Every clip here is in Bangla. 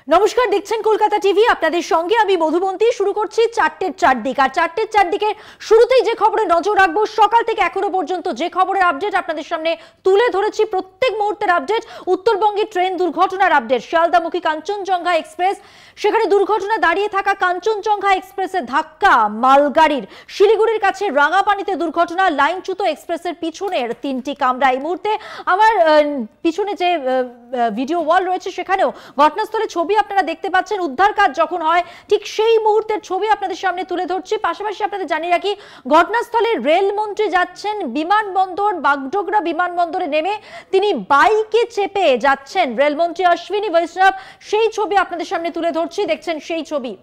নমস্কার, দেখছেন কলকাতা টিভি। আপনাদের সঙ্গে আমি মধুবন্তী। শুরু করছি চারটের চারদিক। আর চারটের চারদিকে শুরুতেই যে খবরে নজর রাখবো, সকাল থেকে এখনো পর্যন্ত যে খবরের আপডেট আপনাদের সামনে তুলে ধরেছি, প্রত্যেক মুহূর্তের আপডেট। উত্তরবঙ্গে ট্রেন দুর্ঘটনার আপডেট। শিয়ালদামুখী কাঞ্চনজঙ্ঘা এক্সপ্রেস, সেখানে দুর্ঘটনা, দাঁড়িয়ে থাকা কাঞ্চনজঙ্ঘা এক্সপ্রেসের ধাক্কা মালগাড়ির। শিলিগুড়ির কাছে রাঙাপানিতে দুর্ঘটনা, লাইনচ্যুত এক্সপ্রেসের পিছনের তিনটি কামরা। এই মুহূর্তে আমার পিছনে যে ভিডিও ওয়াল রয়েছে সেখানেও ঘটনাস্থলের ছবি আপনারা দেখতে পাচ্ছেন। উদ্ধার কাজ যখন হয় ঠিক সেই মুহূর্তের ছবি আপনাদের সামনে তুলে ধরছি। পাশাপাশি আপনাদের জানিয়ে রাখি, ঘটনাস্থলে রেলমন্ত্রী যাচ্ছেন বিমানবন্দর, বাগডোগরা বিমানবন্দরে নেমে তিনি বাইকে চেপে যাচ্ছেন রেলমন্ত্রী অশ্বিনী বৈষ্ণব। সেই ছবি আপনাদের সামনে তুলে ধরছি, দেখছেন সেই ছবি।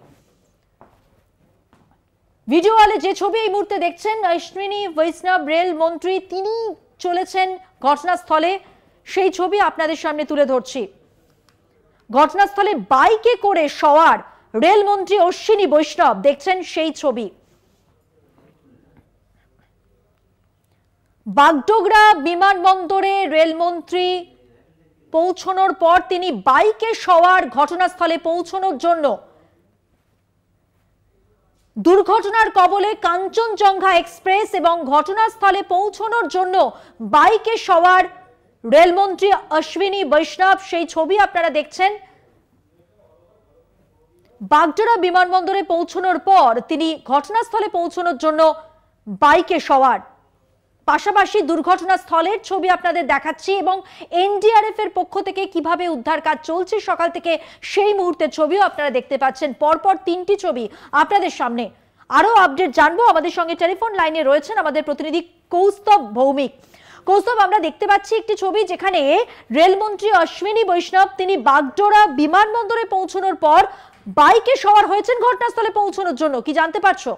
ভিডিও ওয়ালে যে ছবি এই মুহূর্তে দেখছেন, অশ্বিনী বৈষ্ণব রেলমন্ত্রী, তিনি চলেছেন ঘটনাস্থলে, সেই ছবি আপনাদের সামনে তুলে ধরছি। ঘটনাস্থলে বাইকে করে সওয়ার রেলমন্ত্রী অশ্বিনী বৈষ্ণব, দেখছেন সেই ছবি। বাগডোগরা বিমানবন্দরে রেলমন্ত্রী পৌঁছানোর পর তিনি বাইকে সওয়ার ঘটনাস্থলে পৌঁছানোর জন্য। দুর্ঘটনার কবলে কাঞ্চনজঙ্ঘা এক্সপ্রেস এবং ঘটনাস্থলে পৌঁছানোর জন্য বাইকে সওয়ার রেলমন্ত্রী অশ্বিনী বৈষ্ণব, সেই ছবি আপনারা দেখছেন। বাগডোগরা বিমানবন্দরে পৌঁছানোর পর তিনি ঘটনাস্থলে পৌঁছানোর জন্য বাইকে সওয়ার। পাশাপাশি দুর্ঘটনাস্থলের ছবি আপনাদের দেখাচ্ছি এবং এনডিআরএফ এর পক্ষ থেকে কিভাবে উদ্ধার কাজ চলছে সকাল থেকে, সেই মুহূর্তের ছবিও আপনারা দেখতে পাচ্ছেন। পরপর তিনটি ছবি আপনাদের সামনে। আরো আপডেট জানবো। আমাদের সঙ্গে টেলিফোন লাইনে রয়েছেন আমাদের প্রতিনিধি কৌস্তব ভৌমিক। কৌস্তব, আমরা দেখতে পাচ্ছি একটি ছবি যেখানে রেলমন্ত্রী অশ্বিনী বৈষ্ণব তিনি বাগডোগরা বিমানবন্দরে পৌঁছানোর পর বাইকে সওয়ার হয়েছেন ঘটনাস্থলে পৌঁছানোর জন্য, কি জানতে পারছো?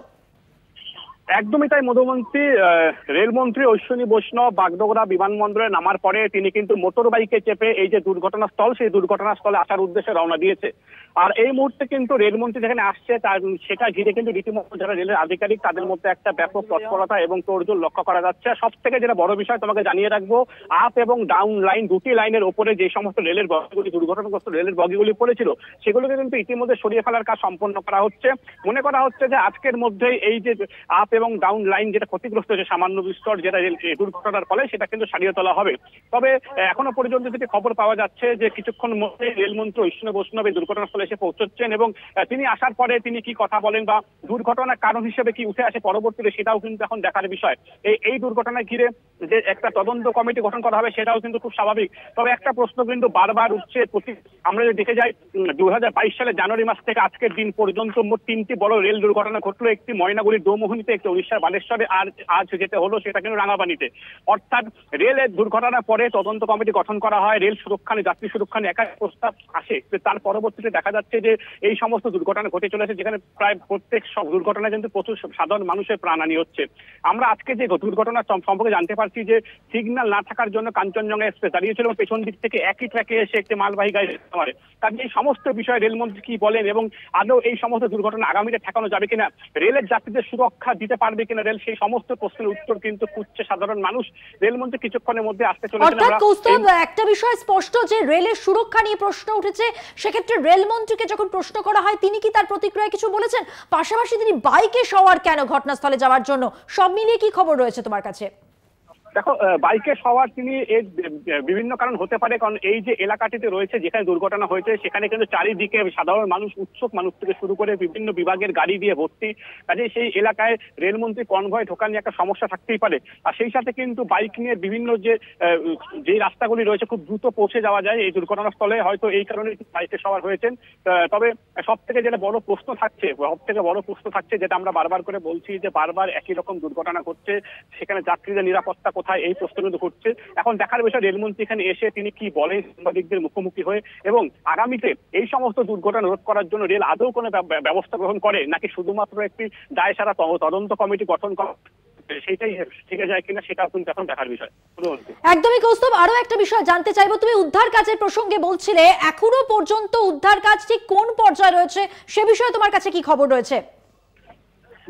একদমই তাই মধুমন্তী। রেলমন্ত্রী অশ্বিনী বৈষ্ণব বাগডোগরা বিমানবন্দরে নামার পরে তিনি কিন্তু মোটর বাইকে চেপে এই যে দুর্ঘটনাস্থল, সেই দুর্ঘটনাস্থলে আসার উদ্দেশ্যে রওনা দিয়েছে। আর এই মুহূর্তে কিন্তু রেলমন্ত্রী যেখানে আসছে সেটা ঘিরে কিন্তু রীতিমতো যারা রেলের আধিকারিক তাদের মধ্যে একটা ব্যাপক তৎপরতা এবং তোড়জোড় লক্ষ্য করা যাচ্ছে। সব থেকে যেটা বড় বিষয় তোমাকে জানিয়ে রাখবো, আপ এবং ডাউন লাইন দুটি লাইনের ওপরে যে সমস্ত রেলের বগিগুলি, দুর্ঘটনাগ্রস্ত রেলের বগিগুলি পড়েছিল, সেগুলোকে কিন্তু ইতিমধ্যে সরিয়ে ফেলার কাজ সম্পন্ন করা হচ্ছে। মনে করা হচ্ছে যে আজকের মধ্যেই এই যে আপ এবং ডাউন লাইন যেটা ক্ষতিগ্রস্ত হয়েছে সামান্য বিস্তর, যেটা দুর্ঘটনার ফলে, সেটা কিন্তু সারিয়ে তোলা হবে। তবে এখনো পর্যন্ত যেটি খবর পাওয়া যাচ্ছে যে কিছুক্ষণ মধ্যে রেলমন্ত্রী অশ্বিনী বৈষ্ণব এই দুর্ঘটনাস্থলে এসে পৌঁছচ্ছেন এবং তিনি আসার পরে তিনি কি কথা বলেন বা দুর্ঘটনার কারণ হিসেবে কি উঠে আসে পরবর্তীতে, সেটাও কিন্তু এখন দেখার বিষয়। এই দুর্ঘটনায় ঘিরে যে একটা তদন্ত কমিটি গঠন করা হবে সেটাও কিন্তু খুব স্বাভাবিক। তবে একটা প্রশ্ন কিন্তু বারবার উঠছে, আমরা যদি দেখে যাই 2022 সালের জানুয়ারি মাস থেকে আজকের দিন পর্যন্ত মোট 3টি বড় রেল দুর্ঘটনা ঘটলো। একটি ময়নাগুড়ির দৌমোহনীতে, একটি উড়িষ্যার বালেশ্বরে, আর আজ যেটা হলো সেটা কিন্তু রাঙাপানিতে। অর্থাৎ রেলের দুর্ঘটনার পরে তদন্ত কমিটি গঠন করা হয়, রেল সুরক্ষা নিয়ে, যাত্রী সুরক্ষা নিয়ে একাধিক প্রস্তাব আসে। তার পরবর্তীতে দেখা যাচ্ছে যে এই সমস্ত দুর্ঘটনা ঘটে চলেছে, যেখানে প্রায় প্রত্যেক সব দুর্ঘটনায় কিন্তু প্রচুর সাধারণ মানুষের প্রাণহানি হচ্ছে। আমরা আজকে যে দুর্ঘটনা সম্পর্কে জানতে পারছি যে সিগন্যাল না থাকার জন্য কাঞ্চনজঙ্ঘা এক্সপ্রেস দাঁড়িয়েছিল এবং পেছন দিক থেকে একই ট্র্যাকে এসে একটি মালবাহী গাড়ি মারে। কাজে এই সমস্ত বিষয়ে রেলমন্ত্রী কি বলেন এবং আদৌ এই সমস্ত দুর্ঘটনা আগামীতে ঠেকানো যাবে কিনা, রেলের যাত্রীদের সুরক্ষা দিতে পারবে কিনা রেল, সেই সমস্ত প্রশ্নের উত্তর কিন্তু খুঁজছে সাধারণ মানুষ। রেলমন্ত্রী কিছুক্ষণের মধ্যে আসতে চলেছেন। একটা বিষয় স্পষ্ট যে রেলের সুরক্ষা নিয়ে প্রশ্ন উঠেছে, সেক্ষেত্রে রেলমন্ত্রীকে যখন প্রশ্ন করা হয় তিনি কি তার প্রতিক্রিয়ায় কিছু বলেছেন? পাশাপাশি তিনি বাইকে সওয়ার কেন ঘটনাস্থলে যাওয়ার জন্য, সব মিলিয়ে কি খবর রয়েছে তোমার কাছে? দেখো, বাইকে সওয়ার তিনি এর বিভিন্ন কারণ হতে পারে, কারণ এই যে এলাকাটিতে রয়েছে যেখানে দুর্ঘটনা হয়েছে সেখানে কিন্তু চারিদিকে সাধারণ মানুষ, উৎসুক মানুষ থেকে শুরু করে বিভিন্ন বিভাগের গাড়ি দিয়ে ভর্তি। কাজে সেই এলাকায় রেলমন্ত্রী কনভয় ঢোকা নিয়ে একটা সমস্যা থাকতেই পারে। আর সেই সাথে কিন্তু বাইক নিয়ে বিভিন্ন যে রাস্তাগুলি রয়েছে খুব দ্রুত পৌঁছে যাওয়া যায় এই দুর্ঘটনাস্থলে, হয়তো এই কারণে বাইকে সওয়ার হয়েছেন। তবে সব থেকে যেটা বড় প্রশ্ন থাকছে, যেটা আমরা বারবার করে বলছি যে বারবার একই রকম দুর্ঘটনা ঘটছে, সেখানে যাত্রীদের নিরাপত্তা এই প্রশ্ন কিন্তু ঘটছে। এখন দেখার বিষয় রেলমন্ত্রী এখানে এসে তিনি কি বলেন সাংবাদিকদের মুখোমুখি হয়ে, এবং আগামীতে এই সমস্ত দুর্ঘটনা রোধ করার জন্য রেল আদৌ কোনো ব্যবস্থা গ্রহণ করে নাকি শুধুমাত্র একটি দায়সারা তদন্ত কমিটি গঠন করা, সেটাই ঠিক যায় কিনা সেটাও কিন্তু এখন দেখার বিষয়। একদমই কৌস্তব, আরো একটা বিষয় জানতে চাইবো, তুমি উদ্ধার কাজের প্রসঙ্গে বলছিলে, এখনো পর্যন্ত উদ্ধার কাজ ঠিক কোন পর্যায়ে রয়েছে, সে বিষয়ে তোমার কাছে কি খবর রয়েছে?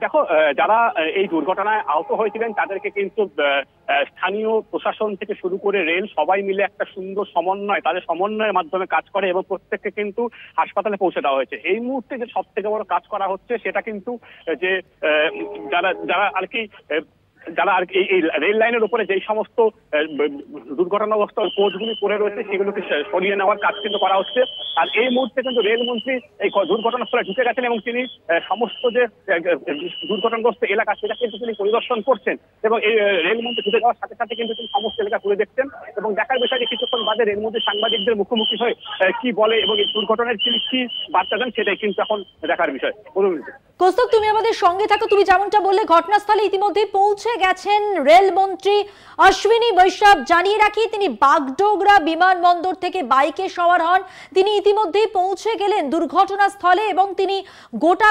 দেখো, যারা এই দুর্ঘটনায় আহত হয়েছিলেন তাদেরকে কিন্তু স্থানীয় প্রশাসন থেকে শুরু করে রেল সবাই মিলে একটা সুন্দর সমন্বয়, তাদের সমন্বয়ের মাধ্যমে কাজ করে এবং প্রত্যেককে কিন্তু হাসপাতালে পৌঁছে দেওয়া হয়েছে। এই মুহূর্তে যে সব থেকে বড় কাজ করা হচ্ছে সেটা কিন্তু যে যারা আর কি এই রেল লাইনের উপরে যেই সমস্ত দুর্ঘটনাগ্রস্ত কোচগুলি পড়ে রয়েছে সেগুলোকে সরিয়ে নেওয়ার কাজ কিন্তু করা হচ্ছে। আর এই মুহূর্তে কিন্তু রেলমন্ত্রী এই দুর্ঘটনাস্থলে ঢুকে গেছেন এবং তিনি সমস্ত যে দুর্ঘটনাগ্রস্ত এলাকা সেটা কিন্তু তিনি পরিদর্শন করছেন এবং এই রেলমন্ত্রী ঢুকে যাওয়ার সাথে সাথে কিন্তু তিনি সমস্ত এলাকা ঘুরে দেখছেন এবং দেখার বিষয় যে কিছুক্ষণ বাদে রেলমন্ত্রী সাংবাদিকদের মুখোমুখি হয়ে কি বলে এবং এই দুর্ঘটনার তিনি কি বার্তা দেন সেটাই কিন্তু এখন দেখার বিষয়। কৌস্তব, তুমি আমাদের সঙ্গে থাকো। তুমি যেমনটা বললে ঘটনাস্থলে ইতিমধ্যে পৌঁছে গেছেন রেলমন্ত্রী অশ্বিনী বৈষ্ণব। জানিয়ে রাখি তিনি বাগডোগরা বিমানবন্দর থেকে বাইকে সওয়ার হন। তিনি ইতিমধ্যেই পৌঁছে গেলেন দুর্ঘটনাস্থলে এবং তিনি গোটা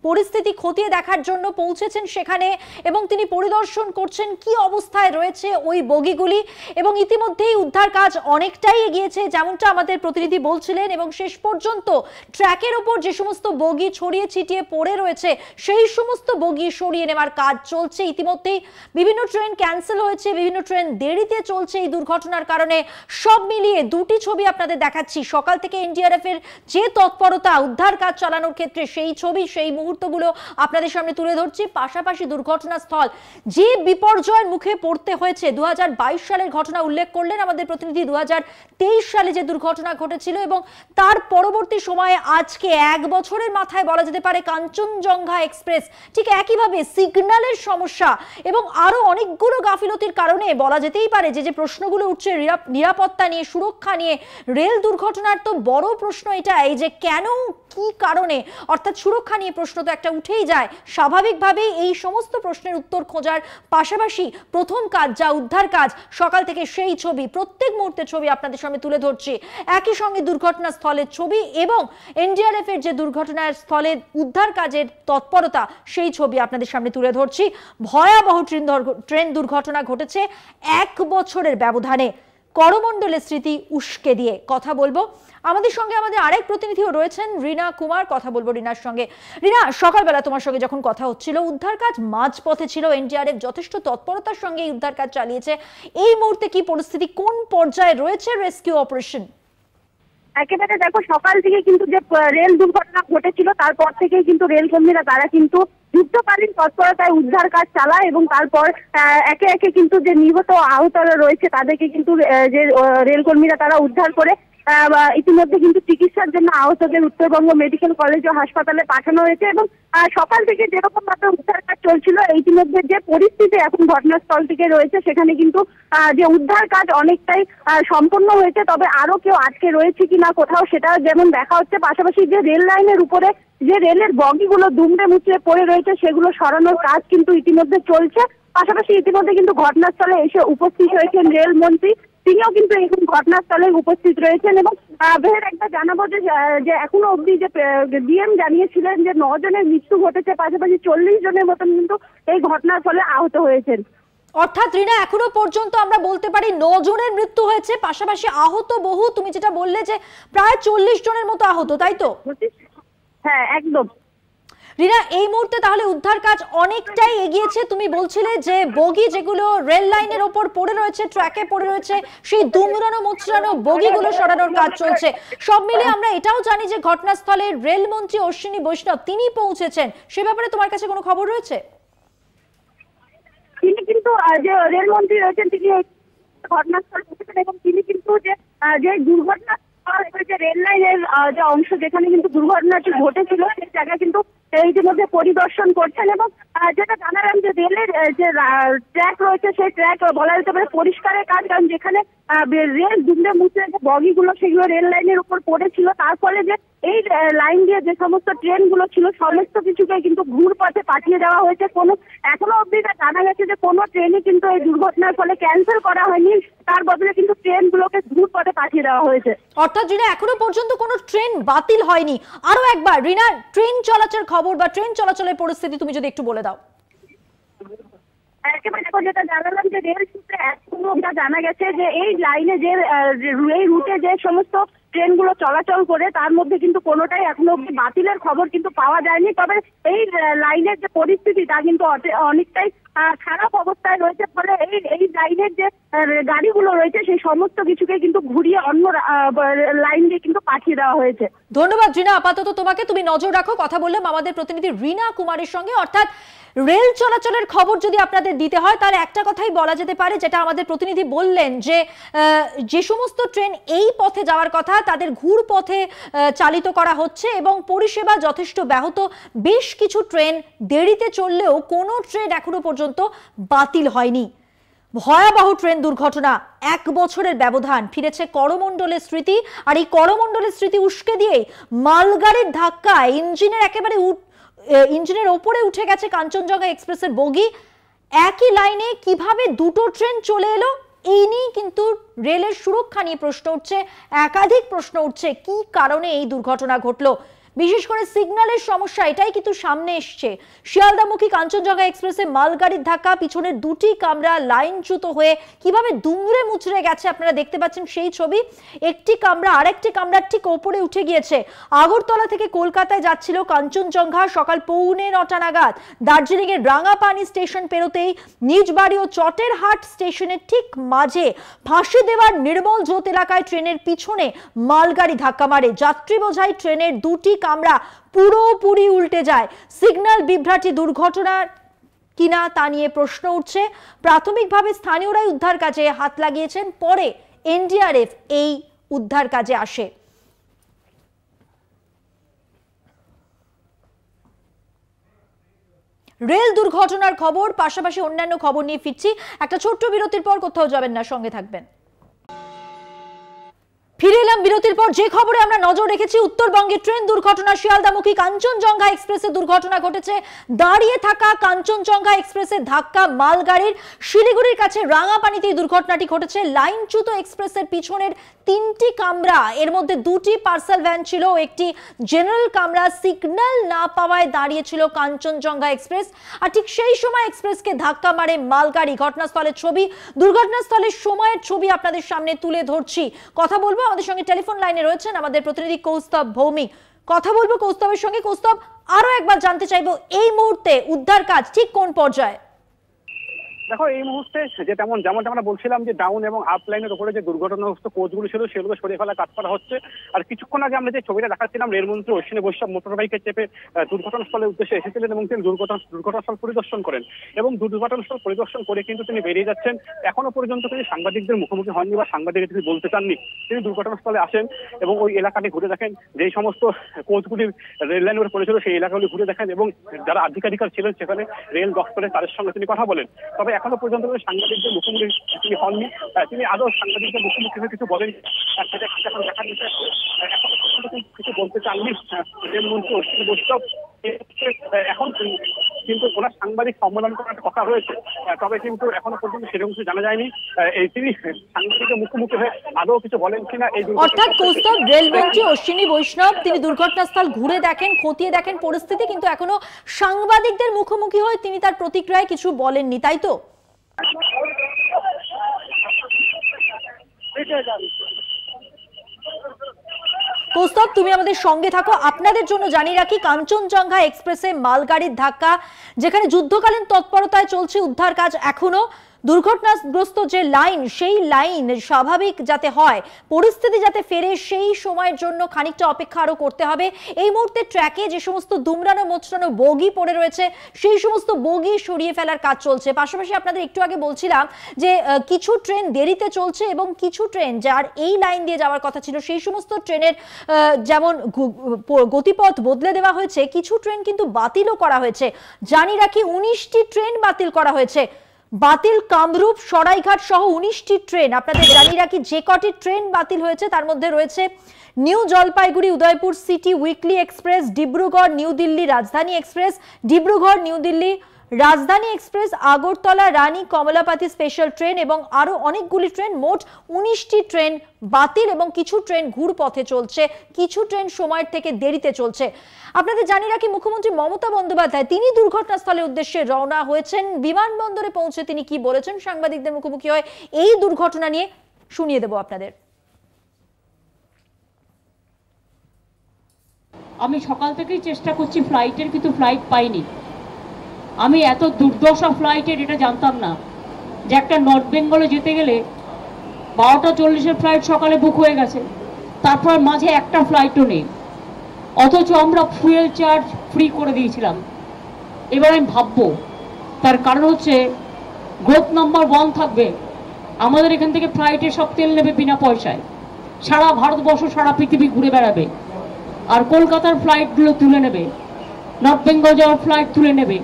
পরিস্থিতি খতিয়ে দেখার জন্য পৌঁছেছেন সেখানে এবং তিনি পরিদর্শন করছেন কি অবস্থায় রয়েছে ওই বগিগুলি এবং ইতিমধ্যেই উদ্ধার কাজ অনেকটাই এগিয়েছে যেমনটা আমাদের প্রতিনিধি বলছিলেন এবং শেষ পর্যন্ত ট্র্যাকের ওপর যে সমস্ত বগি ছড়িয়ে ছিটিয়ে পড়ে রয়েছে সেই সমস্ত বগি সরিয়ে নেওয়ার কাজ চলছে। ইতিমধ্যেই বিভিন্ন ট্রেন ক্যান্সেল হয়েছে, বিভিন্ন ট্রেন দেরিতে চলছে এই দুর্ঘটনার কারণে। সব মিলিয়ে দুটি ছবি আপনাদের দেখাচ্ছি। সকাল থেকে এনডিআরএফ এর যে তৎপরতা উদ্ধার কাজ চালানোর ক্ষেত্রে সেই ছবি, সেই মুহূর্তগুলো আপনাদের সামনে তুলে ধরছি। পাশাপাশি দুর্ঘটনাস্থল যে বিপর্যয়ের মুখে পড়তে হয়েছে, 2022 সালের ঘটনা উল্লেখ করলেন আমাদের প্রতিনিধি। 2023 সালে যে দুর্ঘটনা ঘটেছিল এবং তার পরবর্তী সময়ে আজকে 1 বছরের মাথায় বলা যেতে পারে কাঞ্চনজঙ্ঘা এক্সপ্রেস ঠিক একইভাবে সিগন্যালের সমস্যা এবং আরো অনেকগুলো গাফিলতির কারণে বলা যেতেই পারে যে প্রশ্নগুলো উঠছে নিরাপত্তা নিয়ে, সুরক্ষা নিয়ে। রেল দুর্ঘটনার তো বড় প্রশ্ন এটাই যে কেন, কি কারণে, অর্থাৎ সুরক্ষা নিয়ে প্রশ্ন তো একটা উঠেই যায়। স্বাভাবিকভাবেই এই সমস্ত প্রশ্নের উত্তর খোঁজার পাশাপাশি প্রথম কাজ যা উদ্ধার কাজ, সকাল থেকে সেই ছবি, প্রত্যেক মুহূর্তের ছবি আপনাদের সামনে তুলে ধরছি। একই সঙ্গে দুর্ঘটনাস্থলের ছবি এবং এনডিআরএফ এর যে দুর্ঘটনার স্থলে উদ্ধার কাজের তৎপরতা সেই ছবি আপনাদের সামনে তুলে ধরছি। ভয়াবহ ট্রেন দুর্ঘটনা ঘটেছে 1 বছরের ব্যবধানে। করমণ্ডলের স্মৃতি উস্কে দিয়ে কথা বলবো। আমাদের সঙ্গে আমাদের আরেক প্রতিনিধিও রয়েছেন, রীনা কুমার। কথা বলবো রীনার সঙ্গে। রীনা, সকালবেলা তোমার সঙ্গে যখন কথা হচ্ছিল উদ্ধার কাজ মাঝপথে ছিল, এনডিআরএফ যথেষ্ট তৎপরতার সঙ্গে উদ্ধার কাজ চালিয়েছে। এই মুহূর্তে কি পরিস্থিতি, কোন পর্যায়ে রয়েছে রেস্কিউ অপারেশন? একেবারে দেখো, সকাল থেকে কিন্তু যে রেল দুর্ঘটনা ঘটেছিল তারপর থেকেই কিন্তু রেল কর্মীরা তারা কিন্তু যুদ্ধকালীন তৎপরতায় উদ্ধার কাজ চালায় এবং তারপর একে একে কিন্তু যে নিহত আহতরা রয়েছে তাদেরকে কিন্তু যে রেল কর্মীরা তারা উদ্ধার করে ইতিমধ্যে কিন্তু চিকিৎসার জন্য আহতদের উত্তরবঙ্গ মেডিকেল কলেজ ও হাসপাতালে পাঠানো হয়েছে এবং সকাল থেকে যেরকম ভাবে উদ্ধার কাজ চলছিল ইতিমধ্যে যে পরিস্থিতি এখন ঘটনাস্থল থেকে রয়েছে সেখানে কিন্তু যে উদ্ধার কাজ অনেকটাই সম্পন্ন হয়েছে। তবে আরো কেউ আটকে রয়েছে কিনা কোথাও সেটা যেমন দেখা হচ্ছে, পাশাপাশি যে রেল লাইনের উপরে যে রেলের বগিগুলো দুমড়ে মুচড়ে পড়ে রয়েছে সেগুলো সরানোর কাজ কিন্তু ইতিমধ্যে চলছে। পাশাপাশি ইতিমধ্যে কিন্তু ঘটনাস্থলে এসে উপস্থিত হয়েছেন রেলমন্ত্রী, তিনিও কিন্তু এখন ঘটনাস্থলে উপস্থিত রয়েছেন এবং বেহের একটা জানাবো যে এখনো অবধি যে ডিএম জানিয়েছিলেন যে 9 জনের মৃত্যু ঘটেছে, পাশাপাশি 40 জনের মতন কিন্তু এই ঘটনার ফলে আহত হয়েছেন। অর্থাৎ রীনা, এখনো পর্যন্ত আমরা বলতে পারি 9 জনের মৃত্যু হয়েছে, পাশাপাশি আহত বহু। তুমি যেটা বললে যে প্রায় 40 জনের মতো আহত, তাই তো? হ্যাঁ, একদম। রীনা, এই মুহূর্তে তাহলে উদ্ধার কাজ অনেকটাই এগিয়েছে। তুমি বলছিলে যে বগি যেগুলো রেল লাইনের ওপর পড়ে রয়েছে, ট্র্যাকে পড়ে রয়েছে, সেই দুমড়ানো মুচড়ানো বগিগুলো সরানোর কাজ চলছে। সব মিলে আমরা এটাও জানি যে ঘটনাস্থলে রেলমন্ত্রী অশ্বিনী বৈষ্ণব তিনি পৌঁছেছেন। সে ব্যাপারে তোমার কাছে কোনো খবর রয়েছে? তিনি কিন্তু যে রেলমন্ত্রী রয়েছেন তিনি ঘটনাস্থলে পৌঁছেছেন এবং তিনি কিন্তু যে দুর্ঘটনা যে রেল লাইনের যে অংশ যেখানে কিন্তু দুর্ঘটনাটি ঘটেছিল সেই জায়গা কিন্তু ইতিমধ্যে পরিদর্শন করছেন এবং যেটা জানালাম যে রেলের যে ট্র্যাক রয়েছে সেই ট্র্যাক বলা যেতে পারে পরিষ্কারের কাজ, কারণ যেখানে রেল দুমড়ে মুচড়ে যে বগিগুলো সেগুলো রেল লাইনের উপর পড়েছিল তার ফলে যে এই লাইন দিয়ে যে সমস্ত ট্রেনগুলো ছিল সমস্ত কিছুকে কিন্তু ঘুর পথে পাঠিয়ে দেওয়া হয়েছে। কোনো এখনো অবধি জানা গেছে যে কোনো ট্রেনই কিন্তু এই দুর্ঘটনার ফলে ক্যান্সেল করা হয়নি, তার বদলে কিন্তু ট্রেনগুলোকে ঘুর পথে পাঠিয়ে দেওয়া হয়েছে। অর্থাৎ রীনা, এখনো পর্যন্ত কোনো ট্রেন বাতিল হয়নি। আরো একবার রীনা, ট্রেন চলাচলের খবর বা ট্রেন চলাচলের পরিস্থিতি তুমি যদি একটু বলে দাও। একেবারে দেখো, যেটা জানালাম যে রেল সূত্রে এখনো জানা গেছে যে এই লাইনে যে এই রুটে যে সমস্ত ট্রেনগুলো চলাচল করে তার মধ্যে কিন্তু কোনোটাই এখনো অব্দি বাতিলের খবর কিন্তু পাওয়া যায়নি। তবে এই লাইনের যে পরিস্থিতি তা কিন্তু অনেকটাই খারাপ অবস্থায় রয়েছে, ফলে এই লাইনের যে গাড়িগুলো রয়েছে সেই সমস্ত কিছুকে কিন্তু ঘুরিয়ে অন্য লাইন দিয়ে কিন্তু পাঠিয়ে দেওয়া হয়েছে। ধন্যবাদ রিনা, আপাতত তোমাকে, তুমি নজর রাখো। কথা বললাম আমাদের প্রতিনিধি রিনা কুমারের সঙ্গে। অর্থাৎ রেল চলাচলের খবর যদি আপনাদের দিতে হয় তার একটা কথাই বলা যেতে পারে, যেটা আমাদের প্রতিনিধি বললেন, যে সমস্ত ট্রেন এই পথে যাওয়ার কথা তাদের ঘুর পথে চালিত করা হচ্ছে এবং পরিষেবা যথেষ্ট ব্যাহত। বেশ কিছু ট্রেন দেরিতে চললেও কোনো ট্রেন এখনো পর্যন্ত বাতিল হয়নি। ভয়াবহ ট্রেন দুর্ঘটনা, 1 বছরের ব্যবধান, ফিরেছে করমণ্ডলের স্মৃতি। আর এই করমণ্ডলের স্মৃতি উস্কে দিয়ে মালগাড়ির ধাক্কায় ইঞ্জিনের ওপরে উঠে গেছে কাঞ্চনজঙ্ঘা এক্সপ্রেসের বগি। একই লাইনে কিভাবে দুটো ট্রেন চলে এলো, এই নিয়ে কিন্তু রেলের সুরক্ষা নিয়ে প্রশ্ন উঠছে, একাধিক প্রশ্ন উঠছে। কি কারণে এই দুর্ঘটনা ঘটলো, বিশেষ করে সিগন্যালের সমস্যা, এটাই কিন্তু সামনে এসছে। শিয়ালদামুখী কাঞ্চনজঙ্ঘা এক্সপ্রেসে মালগাড়ির ধাক্কা, পিছনের দুটি কামরা লাইনচ্যুত হয়ে কিভাবে দুমড়ে মুচড়ে গেছে আপনারা দেখতে পাচ্ছেন সেই ছবি। একটি কামরা আরেকটি কামরার ঠিক ওপরে উঠে গিয়েছে। আগরতলা থেকে কলকাতায় যাচ্ছিল কাঞ্চনজঙ্ঘা সকাল 8:45 নাগাদ। দার্জিলিং এর রাঙাপানি স্টেশন পেরোতেই নিজ বাড়ি ও চটেরহাট স্টেশনের ঠিক মাঝে ফাঁসি দেওয়ার নির্মল জোত এলাকায় ট্রেনের পিছনে মালগাড়ি ধাক্কা মারে। যাত্রী বোঝাই ট্রেনের দুটি কামরা পুরোপুরি উল্টে যায়। সিগন্যাল বিভ্রাটি দুর্ঘটনা কিনা তা নিয়ে প্রশ্ন উঠছে। প্রাথমিকভাবে স্থানীয়রাই উদ্ধার কাজে হাত লাগিয়েছেন, পরে এনডিআরএফ এই উদ্ধার কাজে আসে। রেল দুর্ঘটনার খবর পাশাপাশি অন্যান্য খবর নিয়ে ফিরছি। একটা ছোট্ট বিরতির পর কোথাও যাবেন না, সঙ্গে থাকবেন। ফিরে এলাম বিরতির পর। যে খবরে আমরা নজর রেখেছি, উত্তরবঙ্গে ট্রেন দুর্ঘটনা, শিয়ালদামুখী কাঞ্চনজঙ্ঘা এক্সপ্রেসে দুর্ঘটনা ঘটেছে। দাঁড়িয়ে থাকা কাঞ্চনজঙ্ঘা এক্সপ্রেসে ধাক্কা মালগাড়ির। শিলিগুড়ির কাছে রাঙাপানিতে দুর্ঘটনাটি ঘটেছে। লাইনচ্যুত এক্সপ্রেসের পিছনের 3টি কামরা, এর মধ্যে 2টি পার্সেল ভ্যান ছিল, একটি জেনারেল কামরা। সিগন্যাল না পাওয়ায় দাঁড়িয়েছিল কাঞ্চনজঙ্ঘা এক্সপ্রেস, আর ঠিক সেই সময় এক্সপ্রেসকে ধাক্কা মারে মালগাড়ি। ঘটনাস্থলের ছবি, দুর্ঘটনাস্থলের সময়ের ছবি আপনাদের সামনে তুলে ধরছি। কথা বলবো, আমাদের সঙ্গে টেলিফোন লাইনে রয়েছেন আমাদের প্রতিনিধি কৌস্তব ভৌমিক। কথা বলবো কৌস্তবের সঙ্গে। কৌস্তব, আরো একবার জানতে চাইবো এই মুহূর্তে উদ্ধার কাজ ঠিক কোন পর্যায়ে? দেখো, এই মুহূর্তে যেমন আমরা বলছিলাম যে ডাউন এবং আপ লাইনের উপরে যে দুর্ঘটনাগ্রস্ত কোচগুলো ছিল সেগুলো সরিয়ে ফেলা কাজ করা হচ্ছে। আর কিছুক্ষণ আগে আমরা যে ছবিটা দেখাচ্ছিলাম, রেলমন্ত্রী অশ্বিনী বৈষ্ণব মোটর বাইকে চেপে দুর্ঘটনাস্থলের উদ্দেশ্যে এসেছিলেন এবং তিনি দুর্ঘটনাস্থল পরিদর্শন করেন এবং দুর্ঘটনাস্থল পরিদর্শন করে কিন্তু তিনি বেরিয়ে যাচ্ছেন। এখনো পর্যন্ত তিনি সাংবাদিকদের মুখোমুখি হননি বা সাংবাদিকদের তিনি বলতে চাননি। তিনি দুর্ঘটনাস্থলে আসেন এবং ওই এলাকাটি ঘুরে দেখেন, যেই সমস্ত কোচগুলির রেল লাইনের উপরে পড়েছিল সেই এলাকাগুলি ঘুরে দেখেন এবং যারা আধিকারিক ছিলেন সেখানে রেল দপ্তরে তাদের সঙ্গে তিনি কথা বলেন। তবে এখনো পর্যন্ত সাংবাদিকদের মুখোমুখি তিনি হননি, তিনি আদৌ সাংবাদিকদের মুখোমুখি হয়ে কিছু বলেন এখন দেখার বিষয়। এখনো পর্যন্ত কিছু বলতে চাননি রেলমন্ত্রী অশ্বিনী বৈষ্ণব। এখন কিন্তু ওনার সাংবাদিক সম্মেলন করার কথা হয়েছে, তবে কিন্তু এখনো পর্যন্ত সেরকম কিছু জানা যায়নি। তিনি সাংবাদিকের মুখোমুখি হয়ে আদৌ কিছু বলেন কিনা এই। অর্থাৎ কৌস্তব, রেলমন্ত্রী অশ্বিনী বৈষ্ণব তিনি দুর্ঘটনাস্থল ঘুরে দেখেন, খতিয়ে দেখেন পরিস্থিতি, কিন্তু এখনো সাংবাদিকদের মুখোমুখি হয়ে তিনি তার প্রতিক্রিয়ায় কিছু বলেননি, তাই তো? কৌস্তব, তুমি আমাদের সঙ্গে থাকো। আপনাদের জন্য জানিয়ে রাখি, কাঞ্চনজঙ্ঘা এক্সপ্রেসে মালগাড়ির ধাক্কা, যেখানে যুদ্ধকালীন তৎপরতায় চলছে উদ্ধার কাজ। এখনো দুর্ঘটনাগ্রস্ত যে লাইন, সেই লাইন স্বাভাবিক যাতে হয়, পরিস্থিতি যাতে ফেরে, সেই সময়ের জন্য খানিকটা অপেক্ষা আরো করতে হবে। এই মুহূর্তে ট্র্যাকে যে সমস্ত দুমড়ানো মোচড়ানো বগি পড়ে রয়েছে সেই সমস্ত বগি সরিয়ে ফেলার কাজ চলছে। পাশাপাশি আপনাদের একটু আগে বলছিলাম যে কিছু ট্রেন দেরিতে চলছে এবং কিছু ট্রেন যার এই লাইন দিয়ে যাওয়ার কথা ছিল সেই সমস্ত ট্রেনের যেমন গতিপথ বদলে দেওয়া হয়েছে, কিছু ট্রেন কিন্তু বাতিলও করা হয়েছে। জানি রাখি 19টি ট্রেন বাতিল করা হয়েছে। বাতিল কামরূপ, সরাইঘাট সহ 19টি ট্রেন। আপনাদের জানিয়ে রাখি, যে কটি ট্রেন বাতিল হয়েছে তার মধ্যে রয়েছে new Jalpaiguri Udaipur city weekly express, Dibrugarh new Delhi রাজধানী এক্সপ্রেস, ডিব্রুগড় নিউ দিল্লি রাজধানী এক্সপ্রেস, আগরতলা রানী কমলাপাতি স্পেশাল ট্রেন এবং আরো অনেকগুলি ট্রেন। মোট 19টি ট্রেন বাতিল এবং কিছু ট্রেন ঘুরপথে চলছে, কিছু ট্রেন সময়ের থেকে দেরিতে চলছে। আপনাদের জানিয়ে রাখি, মুখ্যমন্ত্রী মমতা বন্দ্যোপাধ্যায় তিনি দুর্ঘটনাস্থলের উদ্দেশ্যে রওনা হয়েছেন। বিমানবন্দরে পৌঁছে তিনি কি বলেছেন সাংবাদিকদের মুখোমুখি হয় এই দুর্ঘটনা নিয়ে শুনিয়ে দেব আপনাদের। আমি সকাল থেকেই চেষ্টা করছি ফ্লাইটের, কিন্তু ফ্লাইট পাইনি। আমি এত দুর্দশা ফ্লাইটের এটা জানতাম না যে একটা নর্থ বেঙ্গলে যেতে গেলে 12টা 40-এর ফ্লাইট সকালে বুক হয়ে গেছে, তারপর মাঝে একটা ফ্লাইটও নেই, অথচ আমরা ফুয়েল চার্জ ফ্রি করে দিয়েছিলাম। এবার আমি ভাববো, তার কারণ হচ্ছে গ্রোথ নাম্বার 1 থাকবে, আমাদের এখান থেকে ফ্লাইটে সব তেল নেবে বিনা পয়সায়, সারা ভারতবর্ষ সারা পৃথিবী ঘুরে বেড়াবে, আর কলকাতার ফ্লাইটগুলো তুলে নেবে, নর্থ বেঙ্গল যাওয়ার ফ্লাইট তুলে নেবে,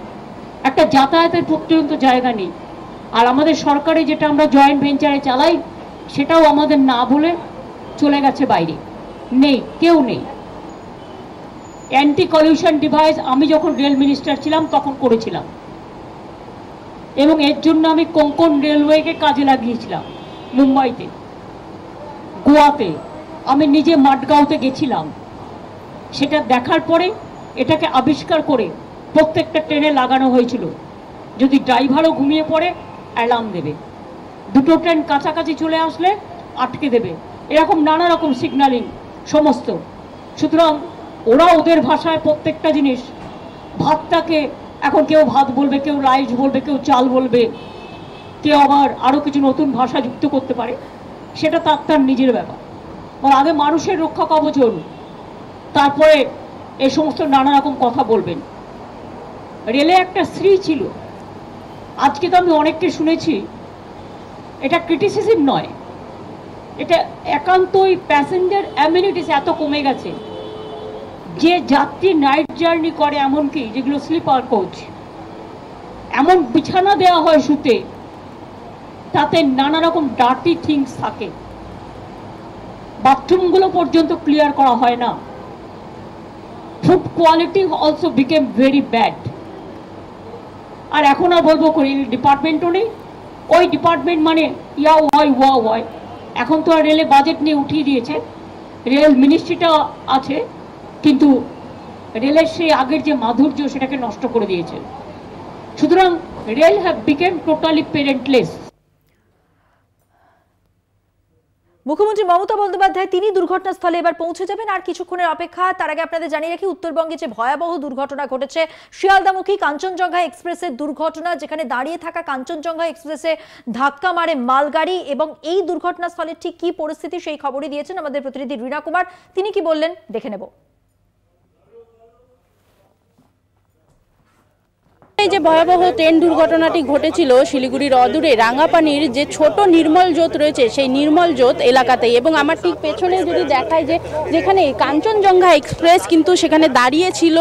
একটা যাতায়াতের পর্যন্ত জায়গা নেই। আর আমাদের সরকারে যেটা আমরা জয়েন্ট ভেঞ্চারে চালাই সেটাও আমাদের না বলে চলে গেছে বাইরে, নেই, কেউ নেই। অ্যান্টি কলিউশন ডিভাইস আমি যখন রেল মিনিস্টার ছিলাম তখন করেছিলাম, এবং এর জন্য আমি কোঙ্কণ রেলওয়েকে কাজে লাগিয়েছিলাম। মুম্বাইতে, গোয়াতে, আমি নিজে মাডগাঁওতে গেছিলাম। সেটা দেখার পরে এটাকে আবিষ্কার করে প্রত্যেকটা ট্রেনে লাগানো হয়েছিল, যদি ড্রাইভারও ঘুমিয়ে পড়ে অ্যালার্ম দেবে, দুটো ট্রেন কাছাকাছি চলে আসলে আটকে দেবে, এরকম নানা রকম সিগন্যালিং সমস্ত। সুতরাং ওরা ওদের ভাষায় প্রত্যেকটা জিনিস, ভাতটাকে এখন কেউ ভাত বলবে, কেউ রাইস বলবে, কেউ চাল বলবে, কেউ আবার আরও কিছু নতুন ভাষা যুক্ত করতে পারে, সেটা তার নিজের ব্যাপার। আগে মানুষের রক্ষা কবচ, তারপরে এই সমস্ত নানা রকম কথা বলবেন। রেলে একটা স্ত্রী ছিল, আজকে তো আমি অনেককে শুনেছি, এটা ক্রিটিসিজম নয়, এটা একান্তই প্যাসেঞ্জার অ্যামিনিটিস এত কমে গেছে যে যাত্রী নাইট জার্নি করে, এমনকি যেগুলো স্লিপার কোচ, এমন বিছানা দেওয়া হয় শুতে, তাতে নানা রকম ডার্টি থিংস থাকে, বাথরুমগুলো পর্যন্ত ক্লিয়ার করা হয় না। Food quality also became very bad. আর এখন আর বলবো রেল ডিপার্টমেন্টও নেই, ওই ডিপার্টমেন্ট মানে ইয়া হয় ওয়া হয়। এখন তো আর রেলে বাজেট নিয়ে উঠিয়ে দিয়েছে, রেল মিনিস্ট্রিটা আছে, কিন্তু রেলের সেই আগের যে মাধুর্য সেটাকে নষ্ট করে দিয়েছে। সুতরাং রেল হ্যাভ বিকেম টোটালি প্যারেন্টলেস। মুখ্যমন্ত্রী মমতা বন্দ্যোপাধ্যায় তিনি দুর্ঘটনাস্থলে এবার পৌঁছে যাবেন, আর কিছুক্ষণের অপেক্ষা। তার আগে আপনাদের জানিয়ে রাখি, উত্তরবঙ্গে যে ভয়াবহ দুর্ঘটনা ঘটেছে, শিয়ালদামুখী কাঞ্চনজঙ্ঘা এক্সপ্রেসের দুর্ঘটনা, যেখানে দাঁড়িয়ে থাকা কাঞ্চনজঙ্ঘা এক্সপ্রেসে ধাক্কা মারে মালগাড়ি, এবং এই দুর্ঘটনাস্থলে ঠিক কি পরিস্থিতি সেই খবরই দিয়েছেন আমাদের প্রতিনিধি রীনা কুমার। তিনি কি বললেন দেখে নেব। এই যে ভয়াবহ ট্রেন দুর্ঘটনাটি ঘটেছিল শিলিগুড়ির অদূরে রাঙ্গাপানির যে ছোট নির্মল জোত রয়েছে সেই নির্মল জোত এলাকাতেই, এবং আমার ঠিক পেছনে যদি দেখায় যে যেখানে কাঞ্চনজঙ্ঘা এক্সপ্রেস কিন্তু সেখানে দাঁড়িয়েছিল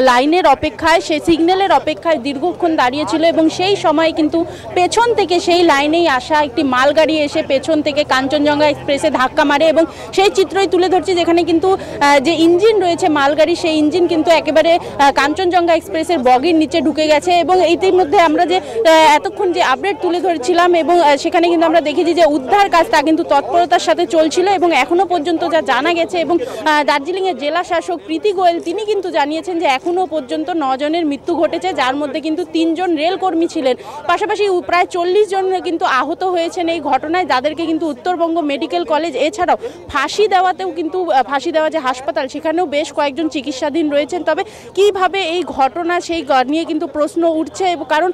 লাইনের অপেক্ষায়, সেই সিগন্যালের অপেক্ষায় দীর্ঘক্ষণ দাঁড়িয়েছিল, এবং সেই সময় কিন্তু পেছন থেকে সেই লাইনেই আসা একটি মালগাড়ি এসে পেছন থেকে কাঞ্চনজঙ্ঘা এক্সপ্রেসে ধাক্কা মারে, এবং সেই চিত্রই তুলে ধরছি যেখানে কিন্তু যে ইঞ্জিন রয়েছে মালগাড়ি, সেই ইঞ্জিন কিন্তু একেবারে কাঞ্চনজঙ্ঘা এক্সপ্রেসের বগির নিচে ঢুকে গেছে। এবং ইতিমধ্যে আমরা যে এতক্ষণ যে আপডেট তুলে ধরেছিলাম, এবং সেখানে কিন্তু আমরা দেখেছি যে উদ্ধার কাজ তা কিন্তু তৎপরতার সাথে চলছিল, এবং এখনো পর্যন্ত যা জানা গেছে, এবং দার্জিলিংয়ের জেলা শাসক প্রীতি গোয়েল তিনি কিন্তু জানিয়েছেন যে এখনো পর্যন্ত 9 জনের মৃত্যু ঘটেছে, যার মধ্যে কিন্তু 3 জন রেলকর্মী ছিলেন, পাশাপাশি প্রায় 40 জন কিন্তু আহত হয়েছেন এই ঘটনায়, যাদেরকে কিন্তু উত্তরবঙ্গ মেডিকেল কলেজ, এছাড়াও ফাঁসি দেওয়াতেও কিন্তু ফাঁসি দেওয়া যে হাসপাতাল সেখানেও বেশ কয়েকজন চিকিৎসাধীন রয়েছেন। তবে কিভাবে এই ঘটনা সেই নিয়ে কিন্তু প্রশ্ন উঠছে, কারণ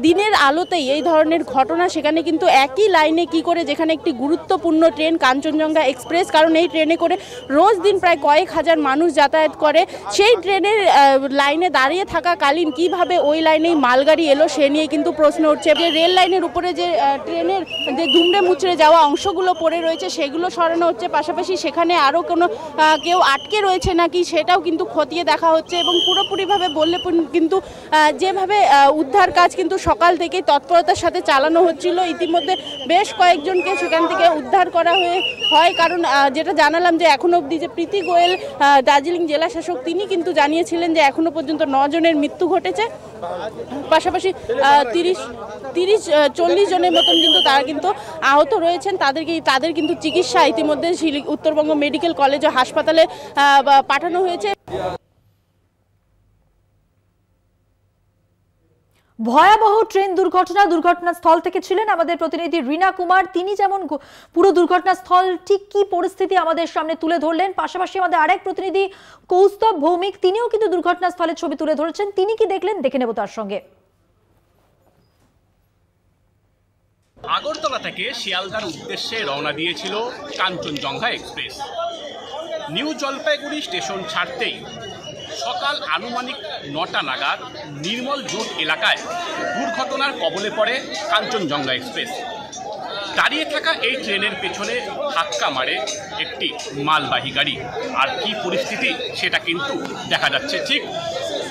দিনের আলোতেই এই ধরনের ঘটনা, সেখানে কিন্তু একই লাইনে কি করে, যেখানে একটি গুরুত্বপূর্ণ ট্রেন কাঞ্চনজঙ্ঘা এক্সপ্রেস, কারণ এই ট্রেনে করে রোজ দিন প্রায় কয়েক হাজার মানুষ যাতায়াত করে, সেই ট্রেনের লাইনে দাঁড়িয়ে থাকাকালীন কিভাবে ওই লাইনেই মালগাড়ি এলো সে নিয়ে কিন্তু প্রশ্ন উঠছে। যে রেল লাইনের উপরে যে ট্রেনের যে দুমড়ে মুচড়ে যাওয়া অংশগুলো পড়ে রয়েছে সেগুলো সরানো হচ্ছে, পাশাপাশি সেখানে আরও কোনো কেউ আটকে রয়েছে নাকি সেটাও কিন্তু খতিয়ে দেখা হচ্ছে, এবং পুরোপুরিভাবে বললে কিন্তু যেভাবে উদ্ধার কাজ কিন্তু সকাল থেকেই তৎপরতার সাথে চালানো হচ্ছিল। ইতিমধ্যে বেশ কয়েকজনকে সেখান থেকে উদ্ধার করা হয়, কারণ যেটা জানালাম যে এখনো অবধি যে প্রীতি গোয়েল দার্জিলিং জেলা শাসক তিনি কিন্তু জানিয়েছিলেন যে এখনো পর্যন্ত 9 জনের মৃত্যু ঘটেছে, পাশাপাশি 30-40 জনের মতন কিন্তু তারা কিন্তু আহত রয়েছেন, তাদের কিন্তু চিকিৎসা ইতিমধ্যে উত্তরবঙ্গ মেডিকেল কলেজ ও হাসপাতালে পাঠানো হয়েছে। ভয়াবহ ট্রেন দুর্ঘটনাস্থল থেকে ছিলেন আমাদের প্রতিনিধি রীনা কুমার। তিনি যেমন পুরো দুর্ঘটনাস্থল ঠিক কি পরিস্থিতি আমাদের সামনে তুলে ধরলেন, পাশাপাশি আমাদের আরেক প্রতিনিধি কৌস্তব ভৌমিক তিনিও কিন্তু দুর্ঘটনাস্থলের ছবি তুলে ধরেছেন। তিনি কি দেখলেন দেখে নেব তার সঙ্গে। আগরতলা থেকে শিয়ালদার উদ্দেশ্যে রওনা দিয়েছিল Kanchenjunga express. New Jalpaiguri station ছাড়তেই সকাল আনুমানিক 9টা নাগাদ নির্মল জোট এলাকায় দুর্ঘটনার কবলে পড়ে কাঞ্চনজঙ্ঘা এক্সপ্রেস। দাঁড়িয়ে থাকা এই ট্রেনের পেছনে ধাক্কা মারে একটি মালবাহী গাড়ি। আর কি পরিস্থিতি সেটা কিন্তু দেখা যাচ্ছে। ঠিক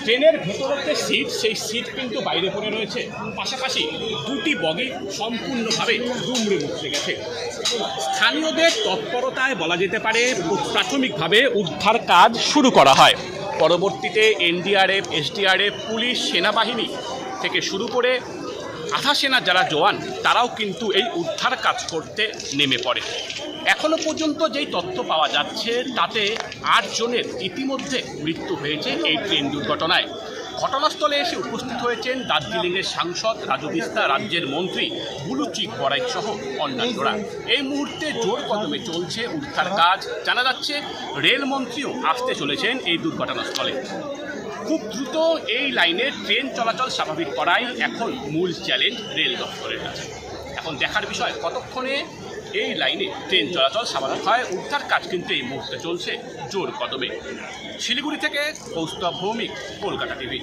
ট্রেনের ভেতরের যে সিট, সেই সিট কিন্তু বাইরে পড়ে রয়েছে, পাশাপাশি দুটি বগি সম্পূর্ণভাবে দুমড়ে মুচড়ে গেছে। স্থানীয়দের তৎপরতায় বলা যেতে পারে প্রাথমিকভাবে উদ্ধার কাজ শুরু করা হয়। পরবর্তীতে এনডিআরএফ, এসডিআরএফ, পুলিশ, সেনাবাহিনী থেকে শুরু করে আধা সেনা যারা জওয়ান তারাও কিন্তু এই উদ্ধার কাজ করতে নেমে পড়ে। এখনো পর্যন্ত যেই তথ্য পাওয়া যাচ্ছে তাতে 8 জনের ইতিমধ্যে মৃত্যু হয়েছে এই ট্রেন দুর্ঘটনায়। ঘটনাস্থলে এসে উপস্থিত হয়েছেন দার্জিলিংয়ের সাংসদ রাজু বিস্তা, রাজ্যের মন্ত্রী বুলুচিক বড়াইক সহ অন্যান্যরা। এই মুহূর্তে জোর কদমে চলছে উদ্ধার কাজ। জানা যাচ্ছে রেলমন্ত্রীও আসতে চলেছেন এই দুর্ঘটনাস্থলে। খুব দ্রুত এই লাইনে ট্রেন চলাচল স্বাভাবিক করাই এখন মূল চ্যালেঞ্জ রেল দপ্তরের কাছে। এখন দেখার বিষয় কতক্ষণে এই লাইনে ট্রেন চলাচল স্বাভাবিক হয়। উদ্ধার কাজ কিন্তু এই মুহূর্তে চলছে জোর কদমে। শিলিগুড়ি থেকে কৌস্তব ভৌমিক, কলকাতা টিভি।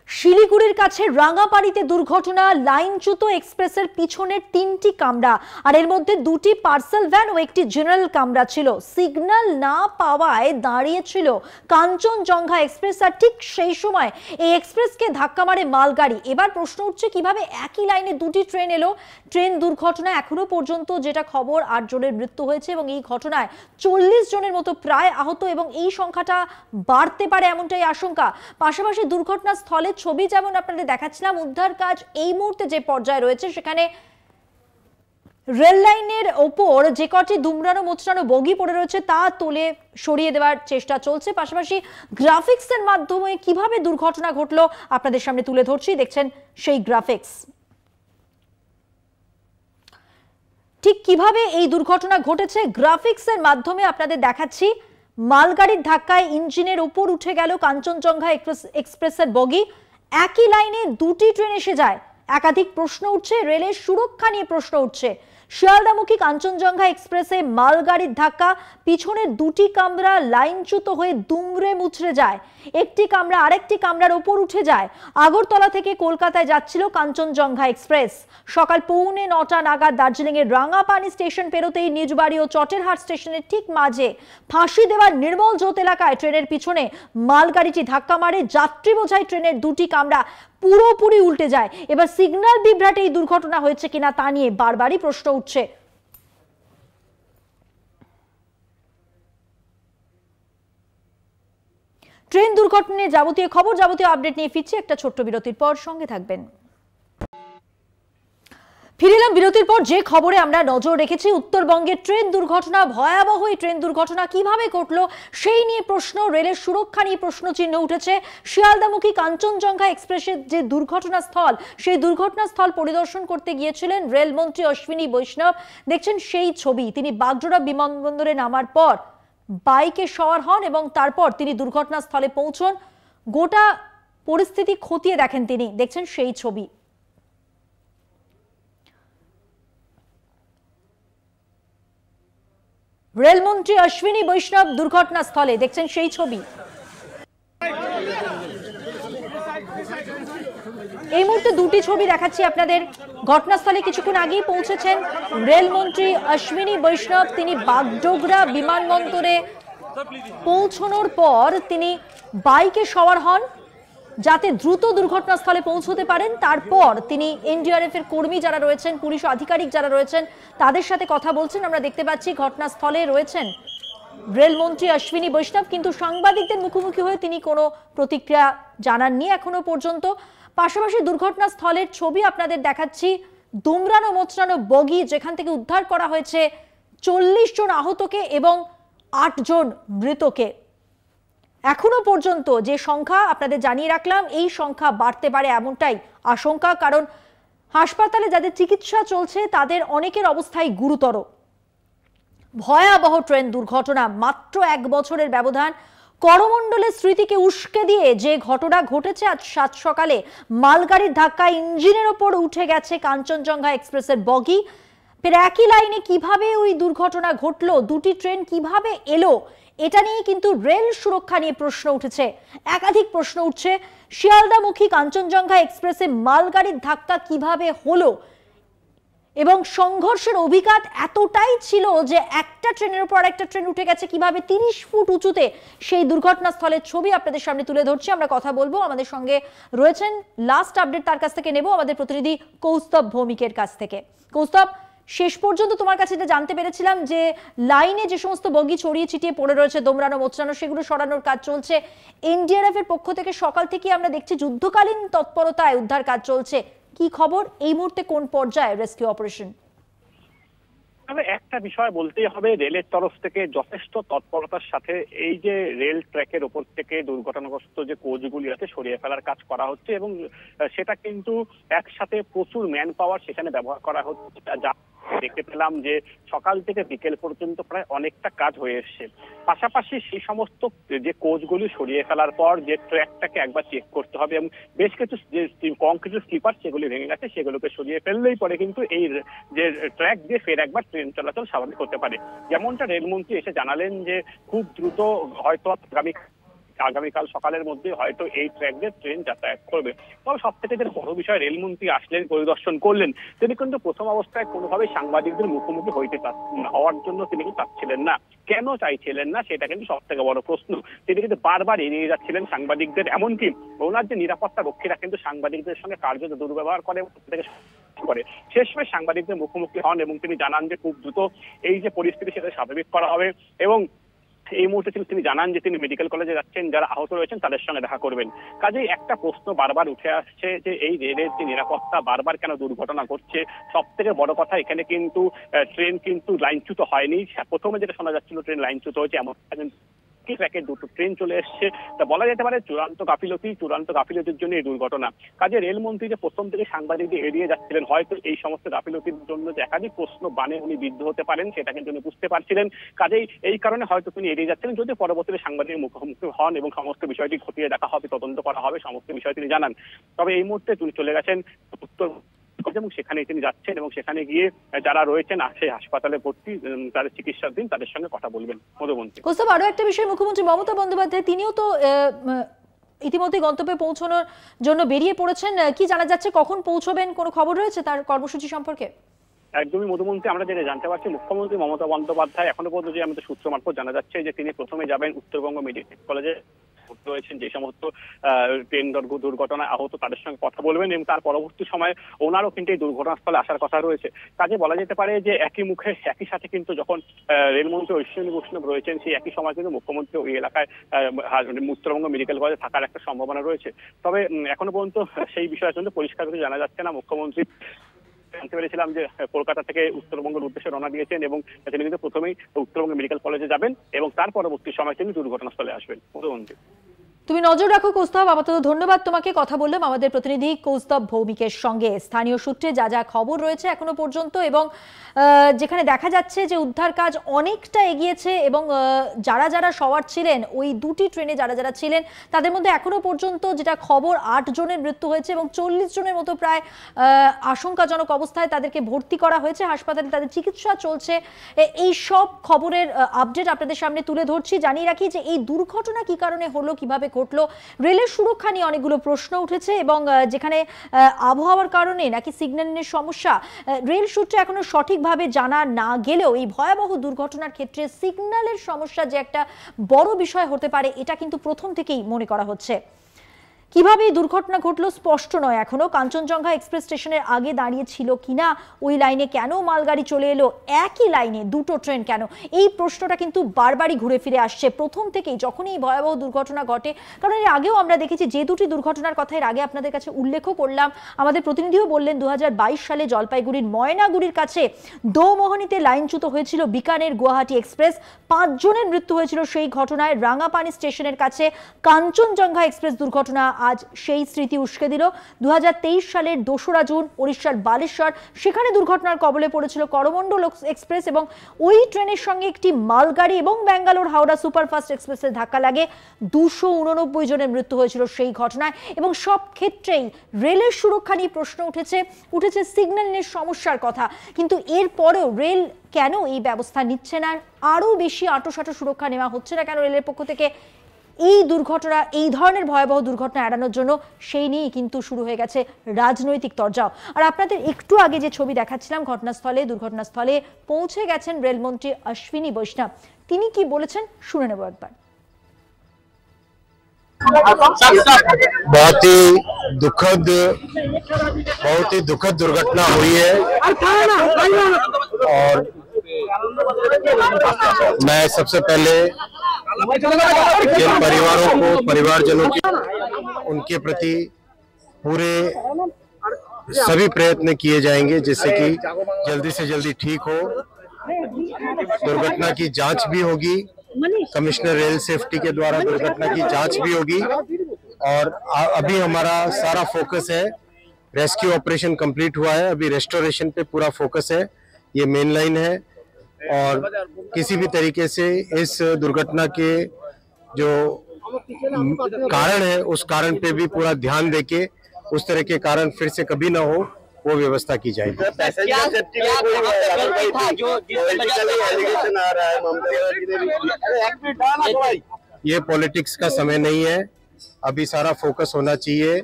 শিলিগুড়ির কাছে রাঙাপাড়িতে দুর্ঘটনা। লাইনচ্যুত এক্সপ্রেসের পিছনের 3টি কামরা, আর এর মধ্যে 2টি পার্সেল ভ্যান ও একটি জেনারেল কামরা ছিল। সিগন্যাল না পাওয়ায় দাঁড়িয়েছিল কাঞ্চনজঙ্ঘা এক্সপ্রেস, আর ঠিক সেই সময় এই এক্সপ্রেসকে ধাক্কা মারে মালগাড়ি। এবার প্রশ্ন উঠছে কিভাবে একই লাইনে 2টি ট্রেন এলো। ট্রেন দুর্ঘটনা এখনো পর্যন্ত যেটা খবর 8 জনের মৃত্যু হয়েছে এবং এই ঘটনায় 40 জনের মতো প্রায় আহত এবং এই সংখ্যাটা বাড়তে পারে এমনটাই আশঙ্কা। পাশাপাশি দুর্ঘটনাস্থলে ছবি যেমন আপনাদের দেখাচ্ছিলাম, উদ্ধার কাজ এই মুহূর্তে যে পর্যায়ে রয়েছে সেখানে রেল লাইনের ওপর যে কটি দুমড়ানো মোচড়ানো বগি পড়ে রয়েছে তা তুলে সরিয়ে দেওয়ার চেষ্টা চলছে। পাশাপাশি গ্রাফিক্সের মাধ্যমে কিভাবে দুর্ঘটনা ঘটলো আপনাদের সামনে তুলে ধরছি, দেখছেন সেই গ্রাফিক্স। ঠিক কিভাবে এই দুর্ঘটনা ঘটেছে গ্রাফিক্সের মাধ্যমে আপনাদের দেখাচ্ছি। মালগাড়ির ধাক্কায় ইঞ্জিনের উপর উঠে গেল কাঞ্চনজঙ্ঘা এক্সপ্রেসের বগি। একই লাইনে 2টি ট্রেন এসে যায়। একাধিক প্রশ্ন উঠছে, রেলের সুরক্ষা নিয়ে প্রশ্ন উঠছে। শিয়ালদামুখী কাঞ্চনজঙ্ঘা এক্সপ্রেসে মালগাড়ির ধাক্কা, পিছনের 2টি কামরা লাইনচ্যুত হয়ে দুমড়ে মুচড়ে যায়। একটি কামরা আরেকটি কামরার উপর উঠে যায়। আগরতলা থেকে কলকাতায় যাচ্ছিল কাঞ্চনজঙ্ঘা এক্সপ্রেস। সকাল 9:45 নাগাদ দার্জিলিং এর রাঙাপানি স্টেশন পেরোতেই নিজ বাড়ি ও চটেরহাট স্টেশনের ঠিক মাঝে ফাঁসি দেওয়ার নির্মল জোত এলাকায় ট্রেনের পিছনে মালগাড়িটি ধাক্কা মারে। যাত্রী বোঝাই ট্রেনের 2টি কামরা পুরোপুরি উল্টে যায়। এবার সিগন্যাল বিভ্রাটে এই দুর্ঘটনা হয়েছে কিনা তা নিয়ে বারবারই প্রশ্ন উঠছে। ট্রেন দুর্ঘটনা নিয়ে যাবতীয় খবর, যাবতীয় আপডেট নিয়ে ফিরছি একটা ছোট্ট বিরতির পর। সঙ্গে থাকবেন। ফিরে এলাম বিরতির পর। যে খবরে আমরা নজর রেখেছি উত্তরবঙ্গের ট্রেন দুর্ঘটনা, ভয়াবহ এই ট্রেন দুর্ঘটনা কিভাবে ঘটলো সেই নিয়ে প্রশ্ন, রেলের সুরক্ষা নিয়ে প্রশ্ন চিহ্ন উঠেছে। শিয়ালদামুখী কাঞ্চনজঙ্ঘা এক্সপ্রেসের যে দুর্ঘটনাস্থল, সেই দুর্ঘটনাস্থল পরিদর্শন করতে গিয়েছিলেন রেলমন্ত্রী অশ্বিনী বৈষ্ণব। দেখছেন সেই ছবি। তিনি বাগডোগরা বিমানবন্দরে নামার পর বাইকে সওয়ার হন এবং তারপর তিনি দুর্ঘটনাস্থলে পৌঁছন। গোটা পরিস্থিতি খতিয়ে দেখেন তিনি। দেখছেন সেই ছবি। রেলমন্ত্রী অশ্বিনী বৈষ্ণব দুর্ঘটনাস্থলে, দেখছেন সেই ছবি। এই মুহূর্তে 2টি ছবি দেখাচ্ছি আপনাদের। ঘটনাস্থলে কিছুক্ষণ আগেই পৌঁছেছেন রেলমন্ত্রী অশ্বিনী বৈষ্ণব। তিনি বাগডোগরা বিমানবন্দরে পৌঁছানোর পর তিনি বাইকে সওয়ার হন যাতে দ্রুত দুর্ঘটনাস্থলে পৌঁছতে পারেন। তারপর তিনি এনডিআরএফ এর কর্মী যারা রয়েছেন, পুলিশ আধিকারিক যারা রয়েছেন তাদের সাথে কথা বলছেন। আমরা দেখতে পাচ্ছি ঘটনাস্থলে রয়েছেন রেলমন্ত্রী অশ্বিনী বৈষ্ণব, কিন্তু সাংবাদিকদের মুখোমুখি হয়ে তিনি কোনো প্রতিক্রিয়া জানাননি এখনো পর্যন্ত। পাশাপাশি দুর্ঘটনাস্থলের ছবি আপনাদের দেখাচ্ছি। দুমড়ানো মোচড়ানো বগি যেখান থেকে উদ্ধার করা হয়েছে 40 জন আহতকে এবং 8 জন মৃতকে। এখনো পর্যন্ত যে সংখ্যা আপনাদের জানিয়ে রাখলাম, এই সংখ্যা বাড়তে পারে এমনটাই আশঙ্কা, কারণ হাসপাতালে যাদের চিকিৎসা চলছে তাদের অনেকের অবস্থাই গুরুতর। ভয়াবহ ট্রেন দুর্ঘটনা, মাত্র 1 বছরের ব্যবধান। করমণ্ডলের স্মৃতিকে উস্কে দিয়ে যে ঘটনা ঘটেছে আজ সাত সকালে, মালগাড়ির ধাক্কায় ইঞ্জিনের ওপর উঠে গেছে কাঞ্চনজঙ্ঘা এক্সপ্রেসের বগি। ফের একই লাইনে কিভাবে ওই দুর্ঘটনা ঘটলো, দুটি ট্রেন কিভাবে এলো, এটা নিয়ে কিন্তু রেল সুরক্ষা নিয়ে প্রশ্ন উঠেছে। একাধিক প্রশ্ন উঠছে। শিয়ালদামুখী কাঞ্চনজঙ্ঘা এক্সপ্রেসে মালগাড়ির ধাক্কা কিভাবে হলো এবং সংঘর্ষের অভিঘাত এতটাই ছিল যে একটা ট্রেনের উপর একটা ট্রেন উঠে গেছে কিভাবে 30 ফুট উঁচুতে, সেই দুর্ঘটনাস্থলের ছবি আপনাদের সামনে তুলে ধরছি। আমরা কথা বলবো, আমাদের সঙ্গে রয়েছেন, লাস্ট আপডেট তার কাছ থেকে নেব, আমাদের প্রতিনিধি কৌস্তব ভৌমিকের কাছ থেকে। কৌস্তব, শেষ পর্যন্ত তোমার কাছে এটা জানতে পেরেছিলাম যে লাইনে যে সমস্ত বগি ছড়িয়ে ছিটিয়ে পড়ে রয়েছে, দোমরানো মোচড়ানো, সেগুলো সরানোর কাজ চলছে। এনডিআরএফ এর পক্ষ থেকে সকাল থেকে আমরা দেখছি যুদ্ধকালীন তৎপরতায় উদ্ধার কাজ চলছে। কি খবর এই মুহূর্তে, কোন পর্যায়ে রেস্কিউ অপারেশন? তবে একটা বিষয় বলতেই হবে, রেলের তরফ থেকে যথেষ্ট তৎপরতার সাথে এই যে রেল ট্র্যাকের ওপর থেকে দুর্ঘটনাগ্রস্ত যে কোচগুলি আছে সরিয়ে ফেলার কাজ করা হচ্ছে, এবং সেটা কিন্তু একসাথে প্রচুর ম্যান পাওয়ার সেখানে ব্যবহার করা হচ্ছে। যা দেখতে পেলাম যে সকাল থেকে বিকেল পর্যন্ত প্রায় অনেকটা কাজ হয়ে এসছে। পাশাপাশি সেই সমস্ত যে কোচগুলি সরিয়ে ফেলার পর যে ট্র্যাকটাকে একবার চেক করতে হবে, এবং বেশ কিছু যে কংক্রিটের স্লিপার সেগুলি ভেঙে গেছে, সেগুলোকে সরিয়ে ফেললেই পরে কিন্তু এই যে ট্র্যাক দিয়ে ফের একবার ট্রেন চলাচল স্বাভাবিক হতে পারে। যেমনটা রেলমন্ত্রী এসে জানালেন যে খুব দ্রুত হয়তো আগামীকাল সকালের মধ্যে হয়তো এই ট্র্যাক দিয়ে ট্রেন যাতায়াত করবে। তবে সব থেকে যে বড় বিষয়, রেলমন্ত্রী আসলেন, পরিদর্শন করলেন, তিনি কিন্তু প্রথম অবস্থায় কোনোভাবেই সাংবাদিকদের মুখোমুখি হওয়ার জন্য তিনি কিন্তু চাচ্ছিলেন না। কেন চাইছিলেন না সেটা কিন্তু সব থেকে বড় প্রশ্ন। তিনি কিন্তু বারবার এড়িয়ে যাচ্ছিলেন সাংবাদিকদের, এমনকি ওনার যে নিরাপত্তা রক্ষীরা কিন্তু সাংবাদিকদের সঙ্গে কার্যত দুর্ব্যবহার করে শেষমেশ সাংবাদিকদের মুখোমুখি হন, এবং তিনি জানান যে খুব দ্রুত এই যে পরিস্থিতি সেটা স্বাভাবিক করা হবে। এবং এই মুহূর্তে তিনি জানান যে তিনি মেডিকেল কলেজে যাচ্ছেন, যারা আহত রয়েছেন তাদের সঙ্গে দেখা করবেন। কাজেই একটা প্রশ্ন বারবার উঠে আসছে যে এই রেলের যে নিরাপত্তা, বারবার কেন দুর্ঘটনা ঘটছে। সব থেকে বড় কথা, এখানে কিন্তু ট্রেন কিন্তু লাইনচ্যুত হয়নি। প্রথমে যেটা শোনা যাচ্ছিল ট্রেন লাইনচ্যুত হয়েছে, এমন ট্র্যাকে দুটো ট্রেন চলে এসছে। তা বলা যেতে পারে চূড়ান্ত গাফিলতির জন্য এই দুর্ঘটনা। কাজে রেলমন্ত্রী যে প্রথম থেকে সাংবাদিকদের এড়িয়ে যাচ্ছিলেন, হয়তো এই সমস্ত গাফিলতির জন্য যে একাধিক প্রশ্ন বানে উনি বিদ্ধ হতে পারেন সেটা কিন্তু উনি বুঝতে পারছিলেন। কাজেই এই কারণে হয়তো তিনি এড়িয়ে যাচ্ছিলেন, যদি পরবর্তীতে সাংবাদিকের মুখোমুখি হন এবং সমস্ত বিষয়টি খতিয়ে দেখা হবে, তদন্ত করা হবে, সমস্ত বিষয় তিনি জানান। তবে এই মুহূর্তে তিনি চলে গেছেন উত্তর, এবং সেখানে তিনি যাচ্ছেন এবং সেখানে গিয়ে যারা রয়েছেন সেই হাসপাতালে ভর্তি, তাদের চিকিৎসাধীন, তাদের সঙ্গে কথা বলবেন। মধুমন্ত্রী, আরো একটা বিষয়, মুখ্যমন্ত্রী মমতা বন্দ্যোপাধ্যায় তিনিও তো ইতিমধ্যে গন্তব্যে পৌঁছানোর জন্য বেরিয়ে পড়েছেন। কি জানা যাচ্ছে, কখন পৌঁছবেন, কোনো খবর রয়েছে তার কর্মসূচি সম্পর্কে? একদমই মধুমন্ত্রী, আমরা যেটা জানতে পারছি, মুখ্যমন্ত্রী মমতা বন্দ্যোপাধ্যায় এখনো পর্যন্ত যে আমাদের সূত্র মারফত জানা যাচ্ছে যে তিনি প্রথমে যাবেন উত্তরবঙ্গ মেডিকেল কলেজে রয়েছেন যে সমস্ত ট্রেন দুর্ঘটনায় আহত তাদের সঙ্গে কথা বলবেন, এবং তার পরবর্তী সময়ে ওনারও কিন্তু এই দুর্ঘটনাস্থলে আসার কথা রয়েছে। কাজে বলা যেতে পারে যে একই মুখে একই সাথে কিন্তু যখন রেলমন্ত্রী অশ্বিনী বৈষ্ণব রয়েছেন, সেই একই সময় কিন্তু মুখ্যমন্ত্রী ওই এলাকায় উত্তরবঙ্গ মেডিকেল কলেজে থাকার একটা সম্ভাবনা রয়েছে। তবে এখনো পর্যন্ত সেই বিষয়ে কিন্তু পরিষ্কার কিছু জানা যাচ্ছে না। মুখ্যমন্ত্রী জানতে পেরেছিলাম যে কলকাতা থেকে উত্তরবঙ্গের উদ্দেশ্যে রওনা দিয়েছেন, এবং তিনি কিন্তু প্রথমেই উত্তরবঙ্গ মেডিকেল কলেজে যাবেন এবং তার পরবর্তী সময় তিনি দুর্ঘটনাস্থলে আসবেন। তুমি নজর রাখো কৌস্তব, আপাতত ধন্যবাদ তোমাকে। কথা বললাম আমাদের প্রতিনিধি কৌস্তব ভৌমিকের সঙ্গে। স্থানীয় সূত্রে যা যা খবর রয়েছে এখনো পর্যন্ত, এবং যেখানে দেখা যাচ্ছে যে উদ্ধার কাজ অনেকটা এগিয়েছে, এবং যারা যারা সওয়ার ছিলেন ওই দুটি ট্রেনে যারা যারা ছিলেন তাদের মধ্যে এখনো পর্যন্ত যেটা খবর 8 জনের মৃত্যু হয়েছে, এবং 40 জনের মতো প্রায় আশঙ্কাজনক অবস্থায় তাদেরকে ভর্তি করা হয়েছে হাসপাতালে, তাদের চিকিৎসা চলছে। এই সব খবরের আপডেট আপনাদের সামনে তুলে ধরছি। জানিয়ে রাখি যে এই দুর্ঘটনা কি কারণে হলো, কিভাবে ঘটলো, রেলের সুরক্ষা নিয়ে অনেকগুলো প্রশ্ন উঠেছে, এবং যেখানে আবহাওয়ার কারণে নাকি সিগন্যালের সমস্যা, রেল সূত্রে এখনো সঠিকভাবে জানা না গেলেও এই ভয়াবহ দুর্ঘটনার ক্ষেত্রে সিগন্যালের সমস্যা যে একটা বড় বিষয় হতে পারে, এটা কিন্তু প্রথম থেকেই মনে করা হচ্ছে। কিভাবে এই দুর্ঘটনা ঘটলো স্পষ্ট নয় এখনো। কাঞ্চনজঙ্ঘা এক্সপ্রেস স্টেশনের আগে দাঁড়িয়ে ছিল কিনা ওই লাইনে, কেন মালগাড়ি চলে এলো একই লাইনে দুটো ট্রেন কেন, এই প্রশ্নটা কিন্তু বারবারই ঘুরে ফিরে আসছে প্রথম থেকেই যখনই এই ভয়াবহ দুর্ঘটনা ঘটে। কারণ এর আগেও আমরা দেখেছি যে দুটি দুর্ঘটনার কথা এর আগে আপনাদের কাছে উল্লেখও করলাম, আমাদের প্রতিনিধিও বললেন 2022 সালে জলপাইগুড়ির ময়নাগুড়ির কাছে দোমোহনীতে লাইনচ্যুত হয়েছিল বিকানের গুয়াহাটি এক্সপ্রেস, 5 জনের মৃত্যু হয়েছিল সেই ঘটনায়। রাঙ্গাপানি স্টেশনের কাছে কাঞ্চনজঙ্ঘা এক্সপ্রেস দুর্ঘটনা আজ সেই স্মৃতি উস্কে দিল। 2023 সালের 2রা জুন ওড়িশার বালেশ্বর, সেখানে দুর্ঘটনার কবলে পড়েছিল করমণ্ডল এক্সপ্রেস এবং ওই ট্রেনের সঙ্গে একটি মালগাড়ি এবং ব্যাঙ্গালোর হাওড়া সুপারফাস্ট এক্সপ্রেসের ধাক্কা লাগে, 289 জনের মৃত্যু হয়েছিল সেই ঘটনায়। এবং সব ক্ষেত্রেই রেলের সুরক্ষা নিয়ে প্রশ্ন উঠেছে সিগন্যালের সমস্যার কথা, কিন্তু এরপরেও রেল কেন এই ব্যবস্থা নিচ্ছে না, আরো বেশি আঁটোসাঁটো সুরক্ষা নেওয়া হচ্ছে না কেন রেলের পক্ষ থেকে এই দুর্ঘটনা, এই ধরনের ভয়াবহ দুর্ঘটনা এড়ানোর জন্য, সেই নিয়েই কিন্তু শুরু হয়ে গেছে রাজনৈতিক তরজাও। আর আপনাদের একটু আগে যে ছবি দেখাচ্ছিলাম দুর্ঘটনাস্থলে পৌঁছে গেছেন রেলমন্ত্রী অশ্বিনী বৈষ্ণব। তিনি কি বলেছেন শুনে নেব একবার। बहुत ही दुखद दुर्घटना हुई है और मैं सबसे पहले जिन परिवारों को, परिवारजनों की, उनके प्रति पूरे सभी प्रयत्न किए जाएंगे जिससे कि जल्दी से जल्दी ठीक हो। दुर्घटना की जांच भी होगी, कमिश्नर रेल सेफ्टी के द्वारा दुर्घटना की जांच भी होगी और अभी हमारा सारा फोकस है, रेस्क्यू ऑपरेशन कंप्लीट हुआ है, अभी रेस्टोरेशन पे पूरा फोकस है। ये मेन लाइन है और किसी भी तरीके से इस दुर्घटना के जो कारण है उस कारण पे भी पूरा ध्यान देके उस तरह के कारण फिर से कभी ना हो वो व्यवस्था की जाएगी। ये पॉलिटिक्स का समय नहीं है, अभी सारा फोकस होना चाहिए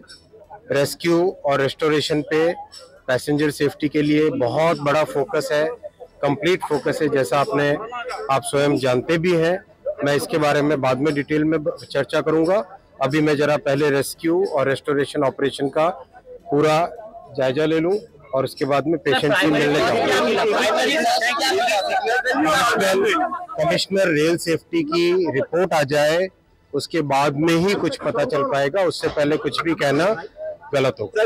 रेस्क्यू और रेस्टोरेशन पे। पैसेंजर सेफ्टी के लिए बहुत बड़ा फोकस है, कंप्लीट फोकस है, जैसा आप स्वयं जानते भी हैं। मैं इसके बारे में बाद में डिटेल में चर्चा करूंगा। अभी मैं जरा पहले रेस्क्यू और रेस्टोरेशन ऑपरेशन का पूरा जायजा ले लूं और उसके बाद में पेशेंट से मिलने जाऊंगा। कमिश्नर रेल सेफ्टी की रिपोर्ट आ जाए उसके बाद में ही कुछ पता चल पाएगा, उससे पहले कुछ भी कहना गलत होगा।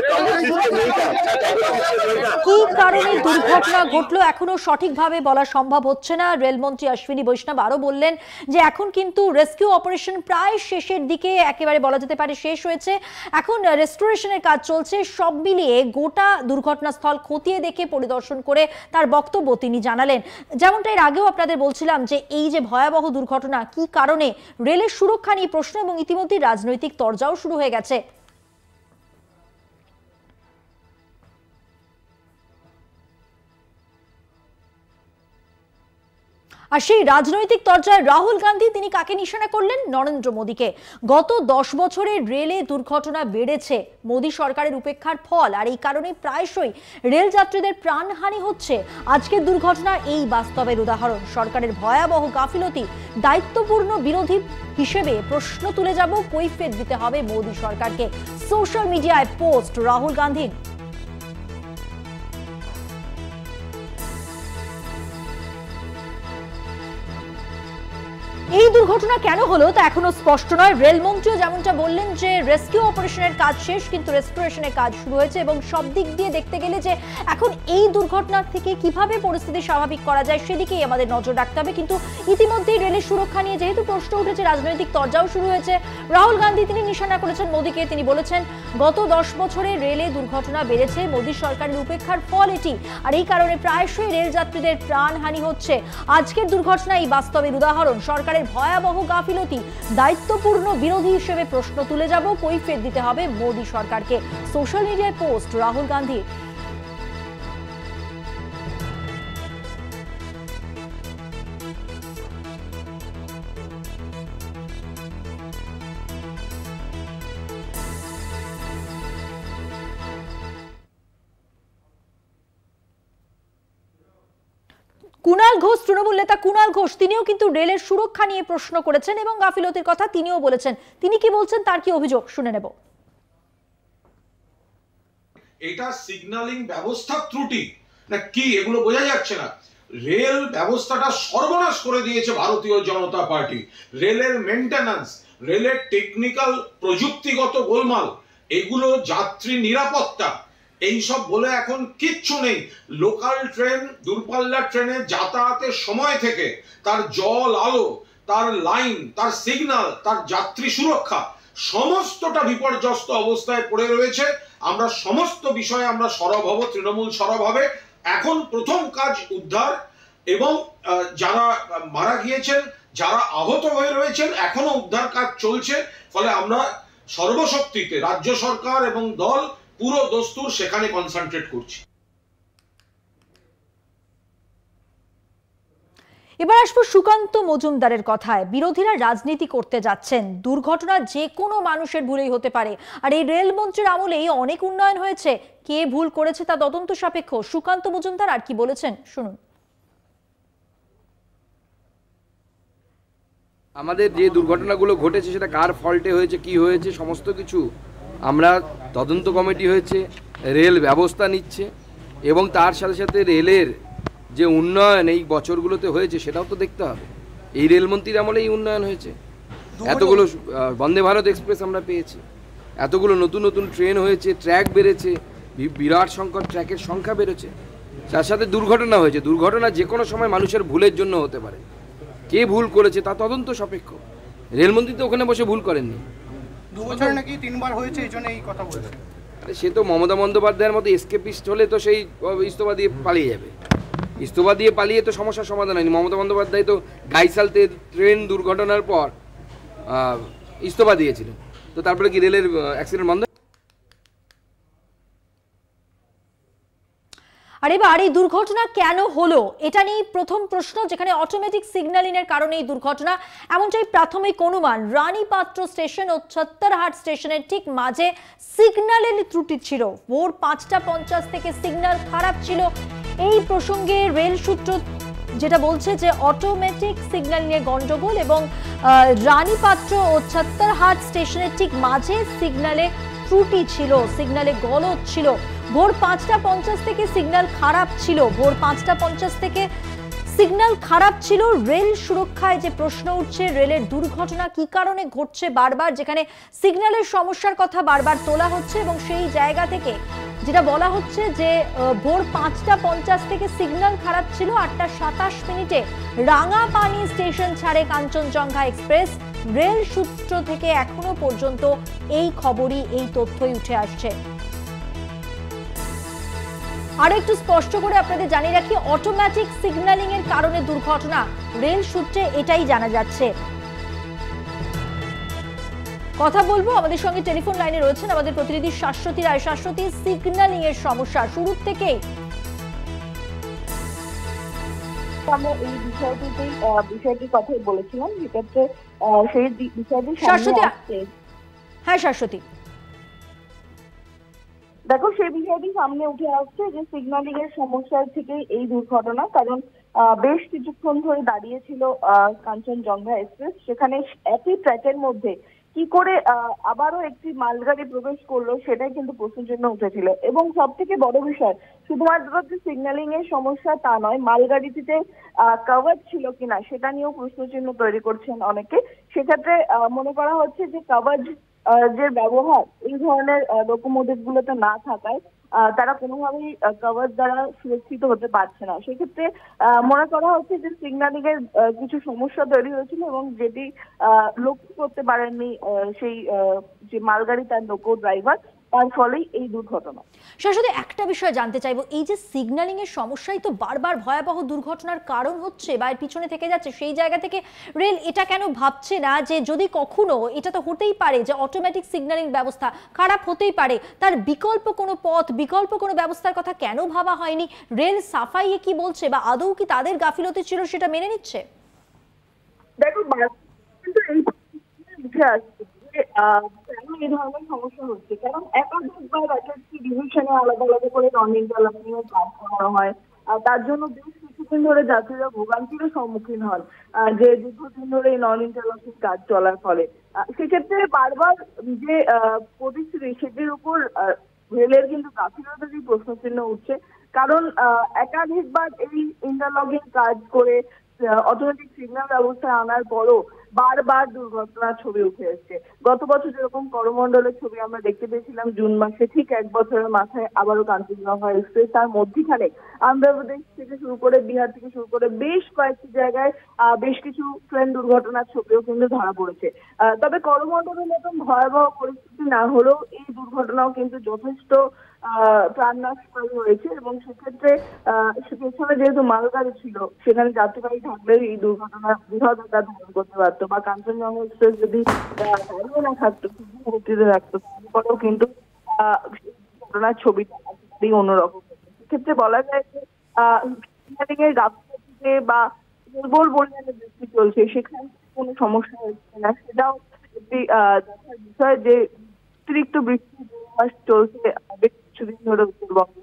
কি কারণে দুর্ঘটনা ঘটলো এখনো সঠিকভাবে বলা সম্ভব হচ্ছে না। রেলমন্ত্রী অশ্বিনী বৈষ্ণব আরো বললেন যে এখন কিন্তু রেস্কিউ অপারেশন প্রায় শেষের দিকে, একেবারে বলা যেতে পারে শেষ হয়েছে, এখন রেস্টোরেশনের কাজ চলছে। সব মিলিয়ে গোটা দুর্ঘটনাস্থল খতিয়ে দেখে পরিদর্শন করে তার বক্তব্য তিনি জানালেন। যেমনটা এর আগেও আপনাদের বলছিলাম যে এই যে ভয়াবহ দুর্ঘটনা, কি কারণে, রেলের সুরক্ষা নিয়ে প্রশ্ন এবং ইতিমধ্যে রাজনৈতিক তরজাও শুরু হয়ে গেছে। আর সেই রাজনৈতিক তরজায় রাহুল গান্ধী তিনি কাকে নিশানা করলেন? নরেন্দ্র মোদীকে। গত 10 বছরে রেলে দুর্ঘটনা বেড়েছে মোদী সরকারের উপেক্ষার ফল, আর এই কারণে প্রায়শই রেল যাত্রীদের প্রাণহানি হচ্ছে। আজকের দুর্ঘটনা এই বাস্তবের উদাহরণ। সরকারের ভয়াবহ গাফিলতি, দায়িত্বপূর্ণ বিরোধী হিসেবে প্রশ্ন তুলে যাব, কৈফিয়ত দিতে হবে মোদী সরকারকে। সোশ্যাল মিডিয়ায় পোস্ট রাহুল গান্ধীর। এই দুর্ঘটনা কেন হলো তা এখনো স্পষ্ট নয়। রেলমন্ত্রীও যেমনটা বললেন যে রেস্কিউ অপারেশনের কাজ শেষ, কিন্তু রেস্টোরেশনের কাজ শুরু হয়েছে এবং সব দিক দিয়ে দেখতে গেলে যে এখন এই দুর্ঘটনার থেকে কিভাবে পরিস্থিতি স্বাভাবিক করা যায় সেদিকেই আমাদের নজর রাখতে হবে। কিন্তু ইতিমধ্যেই রেলের সুরক্ষা নিয়ে যেহেতু প্রশ্ন উঠেছে, রাজনৈতিক তরজাও শুরু হয়েছে। রাহুল গান্ধী তিনি নিশানা করেছেন মোদীকে। তিনি বলেছেন গত 10 বছরে রেলে দুর্ঘটনা বেড়েছে, মোদী সরকারের উপেক্ষার ফল এটি, আর এই কারণে প্রায়শই রেল যাত্রীদের প্রাণহানি হচ্ছে। আজকের দুর্ঘটনা এই বাস্তবের উদাহরণ। সরকারের ভয়াবহ গাফিলতি, দায়িত্বপূর্ণ বিরোধী হিসেবে প্রশ্ন তুলে যাব, কৈফিয়ত দিতে হবে মোদী সরকারকে। সোশ্যাল মিডিয়ায় পোস্ট রাহুল গান্ধী। কুণাল ঘোষ, তৃণমূল নেতা কুণাল ঘোষ, তিনিও কিন্তু রেলের সুরক্ষা নিয়ে প্রশ্ন করেছেন এবং গাফিলতির কথা তিনিও বলেছেন। তিনি কি বলছেন, তার কি অভিযোগ শুনে নেব। এটা সিগন্যালিং ব্যবস্থা ত্রুটি না কি এগুলো বোঝা যাচ্ছে না। রেল ব্যবস্থাটা সর্বনাশ করে দিয়েছে ভারতীয় জনতা পার্টি। রেলের মেইনটেনেন্স, রেলের টেকনিক্যাল প্রযুক্তিগত গোলমাল, এগুলো যাত্রী নিরাপত্তা, এইসব বলে এখন কিচ্ছু নেই। লোকাল ট্রেন, দূরপাল্লার ট্রেনে যাতায়াতের সময় থেকে তার জল আলো, তার লাইন, তার সিগন্যাল, তার যাত্রী সুরক্ষা সমস্তটা বিপর্যস্ত অবস্থায় পড়ে রয়েছে। আমরা সমস্ত বিষয়ে আমরা সরব হব, তৃণমূল সরব হবে। এখন প্রথম কাজ উদ্ধার, এবং যারা মারা গিয়েছেন, যারা আহত হয়ে রয়েছেন, এখনো উদ্ধার কাজ চলছে। ফলে আমরা সর্বশক্তিতে রাজ্য সরকার এবং দল পুরো দস্তুর সেখানে কনসেন্ট্রেট করছি। এবার আসবো সুকান্ত মজুমদারের কথায়। বিরোধীরা রাজনীতি করতে যাচ্ছেন, দুর্ঘটনা যে কোনো মানুষের ভুলেই হতে পারে, আর এই রেলমন্ত্রীর আমলেই অনেক উন্নয়ন হয়েছে। কে ভুল করেছে তা তদন্ত সাপেক্ষ। সুকান্ত মজুমদার আর কি বলেছেন শুনুন। আমাদের যে দুর্ঘটনাগুলো ঘটেছে সেটা কার ফল্টে হয়েছে, কি হয়েছে, সমস্ত কিছু আমরা তদন্ত কমিটি হয়েছে, রেল ব্যবস্থা নিচ্ছে, এবং তার সাথে সাথে রেলের যে উন্নয়ন এই বছরগুলোতে হয়েছে সেটাও তো দেখতে হবে। এই রেলমন্ত্রীর আমলে এই উন্নয়ন হয়েছে, এতগুলো বন্দে ভারত এক্সপ্রেস আমরা পেয়েছি, এতগুলো নতুন নতুন ট্রেন হয়েছে, ট্র্যাক বেড়েছে, বিরাট সংখ্যক ট্র্যাকের সংখ্যা বেড়েছে। তার সাথে দুর্ঘটনা হয়েছে। দুর্ঘটনা যে কোনো সময় মানুষের ভুলের জন্য হতে পারে। কে ভুল করেছে তা তদন্ত সাপেক্ষ। রেলমন্ত্রী তো ওখানে বসে ভুল করেননি। 2 বছরে নাকি 3 বার হয়েছে, এই জন্য এই কথা বলছে। সে তো মমতা বন্দ্যোপাধ্যায়ের মতো এসকেপিস্ট হলে তো সেই ইস্তফা দিয়ে পালিয়ে যাবে। ইস্তফা দিয়ে পালিয়ে তো সমস্যার সমাধান হয়নি। মমতা বন্দ্যোপাধ্যায় তো গাইসালতে ট্রেন দুর্ঘটনার পর ইস্তফা দিয়েছিলেন, তো তারপরে কি রেলের অ্যাক্সিডেন্ট বন্ধ? আর এবার এই দুর্ঘটনা কেন হলো এটা নিয়ে প্রথম প্রশ্ন, যেখানে অটোমেটিক সিগন্যালিং এর কারণে এই দুর্ঘটনা, এমনটাই প্রাথমিক অনুমান। রানীপাত্র স্টেশন ও ছত্তরহাট স্টেশনের ঠিক মাঝে সিগন্যালের ত্রুটি ছিল। ভোর 5:50 থেকে সিগন্যাল খারাপ ছিল। এই প্রসঙ্গে রেল সূত্র যেটা বলছে যে অটোমেটিক সিগন্যালিং এর গন্ডগোল, এবং রানীপাত্র ও ছত্তরহাট স্টেশনের ঠিক মাঝে সিগন্যালে ত্রুটি ছিল, সিগন্যালে গলদ ছিল। ভোর 5:50 থেকে সিগন্যাল খারাপ ছিল। ভোর 5:50 থেকে সিগন্যাল খারাপ ছিল। রেল সুরক্ষায় যে প্রশ্ন উঠছে, রেলের দুর্ঘটনা কি কারণে ঘটছে বারবার, যেখানে সিগন্যালের সমস্যার কথা বারবার তোলা হচ্ছে, এবং সেই জায়গা থেকে যেটা বলা হচ্ছে যে ভোর 5:50 থেকে সিগন্যাল খারাপ ছিল। 8:27 রাঙাপানি স্টেশন ছাড়ে কাঞ্চনজঙ্ঘা এক্সপ্রেস। রেল সূত্র থেকে এখনো পর্যন্ত এই খবরই, এই তথ্যই উঠে আসছে। আরো একটু স্পষ্ট করে আপনাদের জানিয়ে রাখি, অটোমেটিক সিগন্যালিং এর কারণে দুর্ঘটনা, রেল সূত্রে এটাই জানা যাচ্ছে। কথা বলবো, আমাদের সঙ্গে টেলিফোন লাইনে রয়েছেন আমাদের প্রতিনিধি শাশ্বতী রায়। শাশ্বতী, সিগন্যালিং এর সমস্যা শুরু থেকেই আমরা এই বিষয়টির কথাই বলেছিলাম, যেটাতে সেই বিষয়টি শাশ্বতী। হ্যাঁ শাশ্বতী, দেখো সেই বিষয়টি সামনে উঠে আসছে যে সিগন্যালিং এর সমস্যা থেকে এই দুর্ঘটনা। কারণ বেশ কিছুক্ষণ ধরে দাঁড়িয়েছিল কাঞ্চনজঙ্ঘা এক্সপ্রেস, সেখানে একই ট্র্যাকের মধ্যে কি করে আবারও একটি মালগাড়ি প্রবেশ করলো সেটাই কিন্তু প্রশ্নচিহ্ন উঠেছিল। এবং সব থেকে বড় বিষয়, শুধুমাত্র যে সিগন্যালিং এর সমস্যা তা নয়, মালগাড়িটিতে কভার ছিল কিনা সেটা নিয়েও প্রশ্নচিহ্ন তৈরি করছেন অনেকে। সেক্ষেত্রে মনে করা হচ্ছে যে কভার যে ব্যবহার এই ধরনের লোকোমোটিভ গুলোতে না থাকায় তারা কোনোভাবেই কভার দ্বারা সুরক্ষিত হতে পারছে না। সেক্ষেত্রে মনে করা হচ্ছে যে সিগন্যালিং এর কিছু সমস্যা তৈরি হয়েছিল, এবং যেটি লক্ষ্য করতে পারেননি সেই যে মালগাড়ি তার লোকো ড্রাইভার, তার ফলেই এই দুর্ঘটনা। শাশ্বতী, একটা বিষয় জানতে চাইবো, এই যে সিগন্যালিং এর সমস্যাই তো বারবার ভয়াবহ দুর্ঘটনার কারণ হচ্ছে বা এর পিছনে থেকে যাচ্ছে, সেই জায়গা থেকে রেল এটা কেন ভাবছে না যে যদি কখনো, এটা তো হতেই পারে যে অটোমেটিক সিগন্যালিং ব্যবস্থা খারাপ হতেই পারে, তার বিকল্প কোনো পথ, বিকল্প কোনো ব্যবস্থার কথা কেন ভাবা হয়নি? রেল সাফাইয়ে কি বলছে, বা আদৌ কি তাদের গাফিলতি ছিল সেটা মেনে নিচ্ছে? দেখো কিন্তু এই উঠে আসছে কেন এই ধরনের সমস্যা হচ্ছে, কারণ একাধিকবার একাধিক ডিভিশনে আলাদা আলাদা করে নন ইন্টারলকিং এর কাজ করা হয়। তার জন্য বেশ কিছুদিন ধরে যাত্রীরা ভোগান্তির সম্মুখীন হন, যে দীর্ঘদিন ধরে এই নন ইন্টারলকিং কাজ চলার ফলে। সেক্ষেত্রে বারবার যে পরিস্থিতি, সেটির উপর রেলের কিন্তু গাফিলতিরই প্রশ্নচিহ্ন উঠছে। কারণ একাধিকবার এই ইন্টারলকিং কাজ করে অটোমেটিক সিগন্যাল ব্যবস্থায় আনার পরও বারবার দুর্ঘটনার ছবি উঠে এসছে। গত বছর যেরকম করমণ্ডলের ছবি আমরা দেখতে পেয়েছিলাম জুন মাসে, ঠিক এক বছরের মাথায় আবারও কাঞ্চনজঙ্ঘা এক্সপ্রেস, তার মধ্যখানে অন্ধ্রপ্রদেশ থেকে শুরু করে বিহার থেকে শুরু করে বেশ কয়েকটি জায়গায় বেশ কিছু ট্রেন দুর্ঘটনার ছবিও কিন্তু ধরা পড়েছে। তবে করমণ্ডলের মতন ভয়াবহ পরিস্থিতি না হলেও এই দুর্ঘটনাও কিন্তু যথেষ্ট প্রাণনাশকারী হয়েছে এবং সেক্ষেত্রে পেছনে যেহেতু মালগাড়ি ছিল সেখানে যাত্রীবাহী থাকলেও এই দুর্ঘটনার বৃহৎ আকার ধারণ করতে পারতো, বা কাঞ্চনজঙ্ঘা এক্সপ্রেস যদি দাঁড়িয়ে না থাকতো, গতিতে থাকতো, তারপরেও কিন্তু ঘটনার ছবিটা অন্যরকম। সেক্ষেত্রে বলা যায় যে এর গাফিলতিতে বা দুর্বল পরিমাণে বৃষ্টি চলছে, সেখানে কোনো সমস্যা হচ্ছে না, সেটাও একটি দেখার বিষয় যে অতিরিক্ত বৃষ্টি চলছে বেশ কিছুদিন ধরে উত্তরবঙ্গে,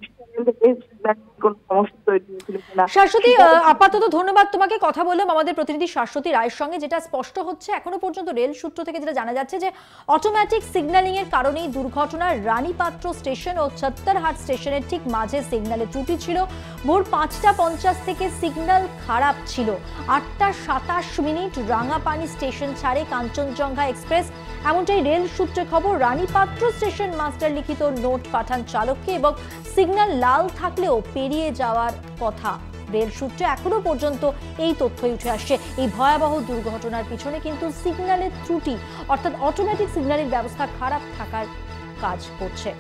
কোনো সমস্যা তৈরি হয়েছিল কিনা। শাশ্বতী, আপাতত ধন্যবাদ তোমাকে। কথা বললাম আমাদের প্রতিনিধি শাশ্বতী রায়ের সঙ্গে। যেটা স্পষ্ট হচ্ছে এখনো পর্যন্ত রেল সূত্র থেকে যেটা জানা যাচ্ছে যে অটোমেটিক সিগন্যালিং এর কারণেই দুর্ঘটনার রানীপাত্র স্টেশন ও ছত্তরহাট স্টেশনের ঠিক মাঝে সিগন্যালে ত্রুটি ছিল। ভোর 5:50 থেকে সিগন্যাল খারাপ ছিল। 8:27 রাঙাপানি স্টেশন ছাড়ে কাঞ্চনজঙ্ঘা এক্সপ্রেস, এমনটাই রেল সূত্রে খবর। রানীপাত্র স্টেশন মাস্টার লিখিত নোট পাঠান চালককে এবং সিগন্যাল লাল থাকলেও পেরিয়ে যাওয়ার কথা। রেল সূত্রে এখনো পর্যন্ত এই তথ্যই উঠে আসছে। এই ভয়াবহ দুর্ঘটনার পিছনে কিন্তু সিগন্যালের ত্রুটি, অর্থাৎ অটোমেটিক সিগন্যালিং ব্যবস্থা খারাপ থাকার কাজ করছে।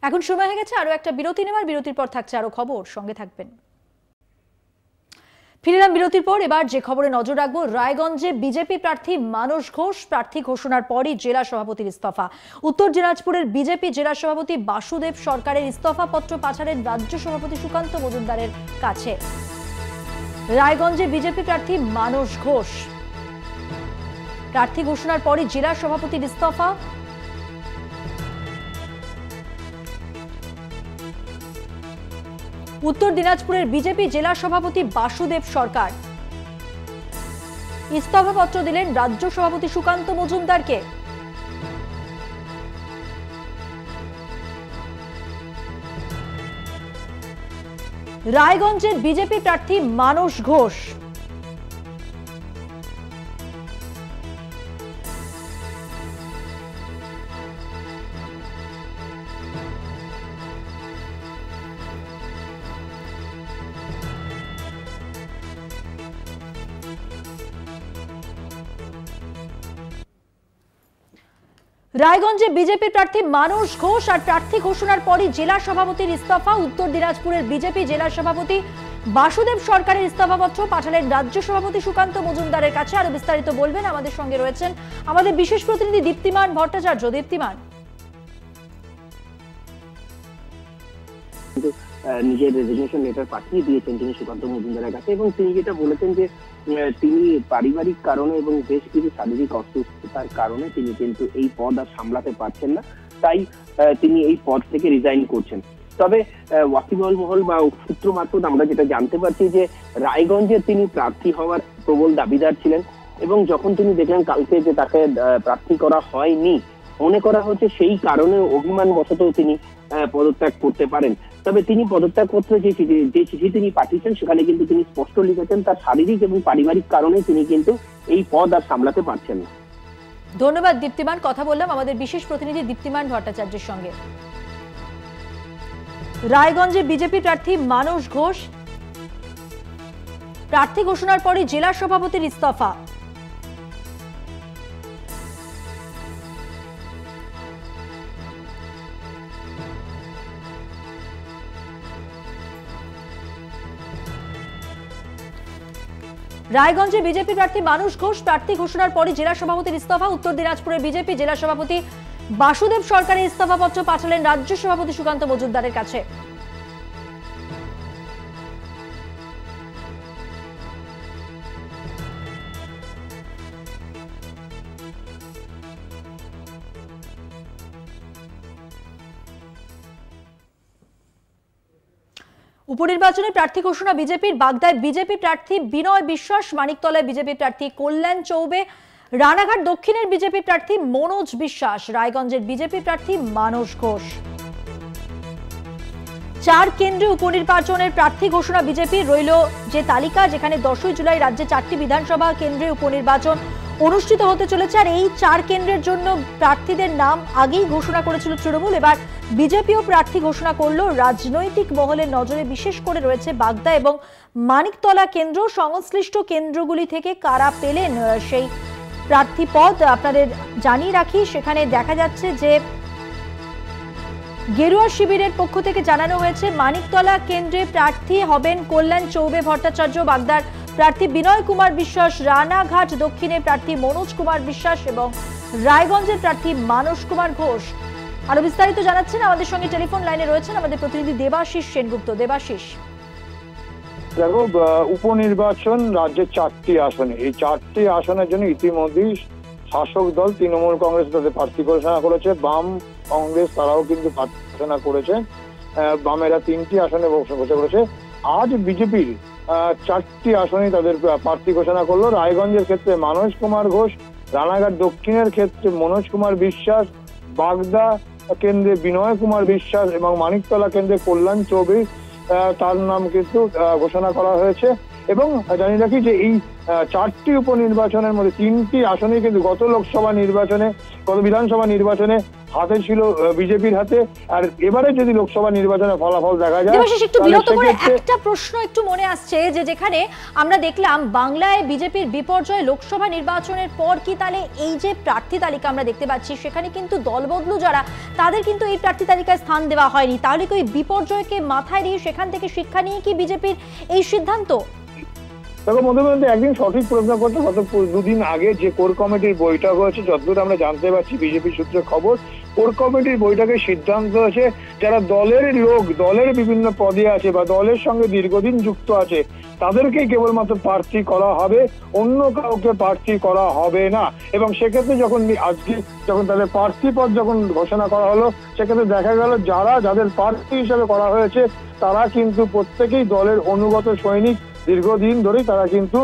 এখন সময় হয়ে গেছে আরো একটা বিরতি নেওয়ার। বিরতির পর থাকছে আরো খবর, সঙ্গে থাকবেন। ফিরলাম বিরতির পর। এবার যে খবরে নজর রাখবো, রায়গঞ্জে বিজেপি প্রার্থী মানস ঘোষ প্রার্থী ঘোষণার পরই জেলা সভাপতির ইস্তফা। উত্তর দিনাজপুরের বিজেপি জেলা সভাপতি বাসুদেব সরকারের ইস্তফা পত্র পাঠালেন রাজ্য সভাপতি সুকান্ত মজুমদারের কাছে। রায়গঞ্জে বিজেপি প্রার্থী মানস ঘোষ প্রার্থী ঘোষণার পরই জেলা সভাপতির ইস্তফা। উত্তর দিনাজপুরের বিজেপি জেলা সভাপতি বাসুদেব সরকার ইস্তফাপত্র দিলেন রাজ্য সভাপতি সুকান্ত মজুমদারকে। রায়গঞ্জের বিজেপি প্রার্থী মানস ঘোষ রায়গঞ্জে বিজেপি প্রার্থী মানস ঘোষ আর প্রার্থী ঘোষণার পরই জেলা সভাপতির ইস্তফা। উত্তর দিনাজপুরের বিজেপি জেলা সভাপতি বাসুদেব সরকারের ইস্তফাপত্র পাঠালেন রাজ্য সভাপতি সুকান্ত মজুমদারের কাছে। আরো বিস্তারিত বলবেন আমাদের সঙ্গে রয়েছেন আমাদের বিশেষ প্রতিনিধি দীপ্তিমান ভট্টাচার্য। দীপ্তিমান, নিজের রেজিগনেশন লেটার পাঠিয়ে দিয়েছেন তিনি সুকান্ত মজুমদারের কাছে, এবং তিনি যেটা বলেছেন যে তিনি পারিবারিক কারণে এবং বেশ কিছু শারীরিক অসুস্থতার কারণে তিনি কিন্তু এই পদ আর সামলাতে পারছেন না, তাই তিনি এই পদ থেকে রিজাইন করছেন। তবে ওয়াকিবহাল মহল বা সূত্র মারফত আমরা যেটা জানতে পারছি যে রায়গঞ্জে তিনি প্রার্থী হওয়ার প্রবল দাবিদার ছিলেন, এবং যখন তিনি দেখলেন কালকে যে তাকে প্রার্থী করা হয়নি, মনে করা হচ্ছে সেই কারণে অভিমান বশত তিনি পদত্যাগ করতে পারেন। তবে তিনি পদত্যাগ পত্র যে চিঠি তিনি পাঠিয়েছেন সেখানে কিন্তু তিনি স্পষ্ট লিখেছেন তার শারীরিক এবং পারিবারিক কারণে তিনি কিন্তু এই পদ আর সামলাতে পারছেন না। ধন্যবাদ দীপ্তিমান। কথা বললাম আমাদের বিশেষ প্রতিনিধি দীপ্তিমান ভট্টাচার্যের সঙ্গে। রায়গঞ্জে বিজেপি প্রার্থী মানস ঘোষ প্রার্থী ঘোষণার পরই জেলা সভাপতির ইস্তফা। রায়গঞ্জে বিজেপি প্রার্থী মানস ঘোষ প্রার্থী ঘোষণার পরই জেলা সভাপতির ইস্তফা। উত্তর দিনাজপুরের বিজেপি জেলা সভাপতি বাসুদেব সরকারের ইস্তফাপত্র পাঠালেন রাজ্য সভাপতি সুকান্ত মজুমদারের কাছে। উপনির্বাচনে প্রার্থী ঘোষণা বিজেপির। বাগদায় বিজেপি প্রার্থী বিনয় বিশ্বাস, মানিকতলায় বিজেপি প্রার্থী কল্যাণ চৌবে, রানাঘাট দক্ষিণের বিজেপি প্রার্থী মনোজ বিশ্বাস, রায়গঞ্জের বিজেপি প্রার্থী মানস ঘোষ। 4 কেন্দ্রে উপনির্বাচনের প্রার্থী ঘোষণা বিজেপির। রইল যে তালিকা, যেখানে 10ই জুলাই রাজ্যে 4টি বিধানসভা কেন্দ্রে উপনির্বাচন অনুষ্ঠিত হতে চলেছে। আর এই 4 কেন্দ্রের জন্য প্রার্থীদের নাম আগেই ঘোষণা করেছিল তৃণমূল। এবার বিজেপিও প্রার্থী ঘোষণা করলো। রাজনৈতিক মহলের নজরে বিশেষ করে রয়েছে বাগদা এবং মানিকতলা কেন্দ্র। সংশ্লিষ্ট কেন্দ্রগুলি থেকে কারা পেলেন সেই প্রার্থী পদ আপনাদের জানিয়ে রাখি। সেখানে দেখা যাচ্ছে যে গেরুয়া শিবিরের পক্ষ থেকে জানানো হয়েছে মানিকতলা কেন্দ্রে প্রার্থী হবেন কল্যাণ চৌবে ভট্টাচার্য, বাগদার প্রার্থী বিনয় কুমার বিশ্বাস, রানাঘাট দক্ষিণে প্রার্থী মনোজ কুমার বিশ্বাস এবং রায়গঞ্জের প্রার্থী মানস কুমার ঘোষ। আরো বিস্তারিত জানাচ্ছেন, আমাদের সঙ্গে টেলিফোন লাইনে রয়েছেন আমাদের প্রতিনিধি দেবাশিস সেনগুপ্ত। দেবাশিস, দেখো, উপনির্বাচন রাজ্যের 4টি আসনে, এই 4টি আসনের জন্য ইতিমধ্যেই শাসক দল তৃণমূল কংগ্রেস তাদের প্রার্থী ঘোষণা করেছে। বাম কংগ্রেস তারাও কিন্তু প্রার্থী ঘোষণা করেছে। বামেরা 3টি আসনে ঘোষণা করেছে। আজ বিজেপির 4টি আসনে তাদের প্রার্থী ঘোষণা করলো। রায়গঞ্জের ক্ষেত্রে মানস কুমার ঘোষ, রানাঘাট দক্ষিণের ক্ষেত্রে মনোজ কুমার বিশ্বাস, বাগদা কেন্দ্রে বিনয় কুমার বিশ্বাস এবং মানিকতলা কেন্দ্রে কল্যাণ চৌবে তার নাম কিন্তু ঘোষণা করা হয়েছে। এবং জানিয়ে রাখি যে এই 4টি উপনির্বাচনের মধ্যে 3টি আসনেই কিন্তু গত বিধানসভা নির্বাচনে হাতে ছিল বিজেপির হাতে। আর এবারে যদি লোকসভা নির্বাচনের ফলাফল দেখা যায়, একটু বিরত করে একটা প্রশ্ন একটু মনে আসছে যে যেখানে আমরা দেখলাম বাংলায় বিজেপির বিপর্যয় লোকসভা নির্বাচনের পর, কি তাহলে এই যে প্রার্থী তালিকা আমরা দেখতে পাচ্ছি সেখানে কিন্তু দলবদলু যারা তাদের কিন্তু এই প্রার্থী তালিকায় স্থান দেওয়া হয়নি, তাহলে কি ওই বিপর্যয়কে মাথায় দিয়ে সেখান থেকে শিক্ষা নিয়ে কি বিজেপির এই সিদ্ধান্ত? দেখো মধ্যে একদিন সঠিক প্রশ্ন করতে, গত 2 দিন আগে যে কোর কমিটির বৈঠক হয়েছে, যতদূর আমরা জানতে পারছি বিজেপি সূত্রে খবর, কোর কমিটির বৈঠকে সিদ্ধান্ত হয়েছে যারা দলের লোক, দলের বিভিন্ন পদে আছে বা দলের সঙ্গে দীর্ঘদিন যুক্ত আছে তাদেরকেই কেবলমাত্র প্রার্থী করা হবে, অন্য কাউকে প্রার্থী করা হবে না। এবং সেক্ষেত্রে যখন তাদের প্রার্থী পদ যখন ঘোষণা করা হলো, সেক্ষেত্রে দেখা গেল যাদের প্রার্থী হিসেবে করা হয়েছে তারা কিন্তু প্রত্যেকেই দলের অনুগত সৈনিক, দীর্ঘদিন ধরেই তারা কিন্তু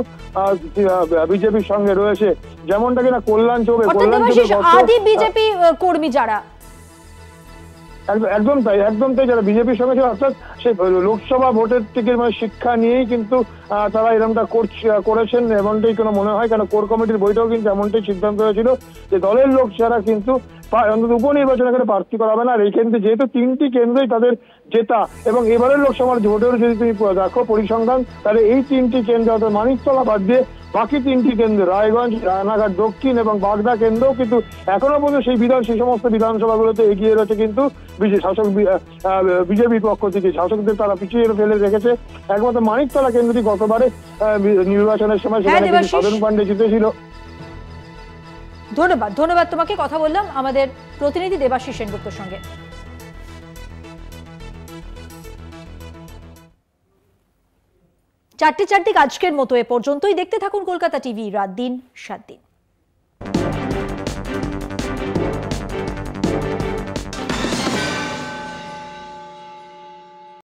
বিজেপির সঙ্গে রয়েছে। যেমনটা কিনা কল্যাণ চৌবে আদি বিজেপি কর্মী যারা, একদম তাই যারা বিজেপির সঙ্গে ছিল, অর্থাৎ সেই লোকসভা ভোটের থেকে শিক্ষা নিয়েই কিন্তু তারা এরকমটা করেছেন এমনটাই কোনো মনে হয়। কেন কোর কমিটির বইটাও কিন্তু এমনটাই সিদ্ধান্ত হয়েছিল যে দলের লোক যারা কিন্তু অন্তত উপনির্বাচনে করে প্রার্থী করা হবে না। আর এই কেন্দ্রে যেহেতু 3টি কেন্দ্রেই তাদের জেতা এবং এবারের লোকসভার ভোটের যদি তুমি দেখো পরিসংখ্যান, তাহলে এই 3টি কেন্দ্র অর্থাৎ মানিকতলা বাদ দিয়ে বাকি 3টি কেন্দ্র রায়গঞ্জ, রানাঘাট দক্ষিণ এবং বাগদা কেন্দ্রও কিন্তু এখনো পর্যন্ত সেই সমস্ত বিধানসভাগুলোতে এগিয়ে রয়েছে কিন্তু বিজেপির পক্ষ থেকে। শাসকদের তারা পিছিয়ে ফেলে রেখেছে। একমাত্র মানিকতলা কেন্দ্রটি গতবারে নির্বাচনের সময় সেখানে সাধন পান্ডে জিতেছিল। ধন্যবাদ তোমাকে। কথা বললাম আমাদের প্রতিনিধি দেবাশিস সেনগুপ্তর সঙ্গে। 4টে চারদিক আজকের মতো এ পর্যন্তই। দেখতে থাকুন কলকাতা টিভি, রাত দিন 7 দিন।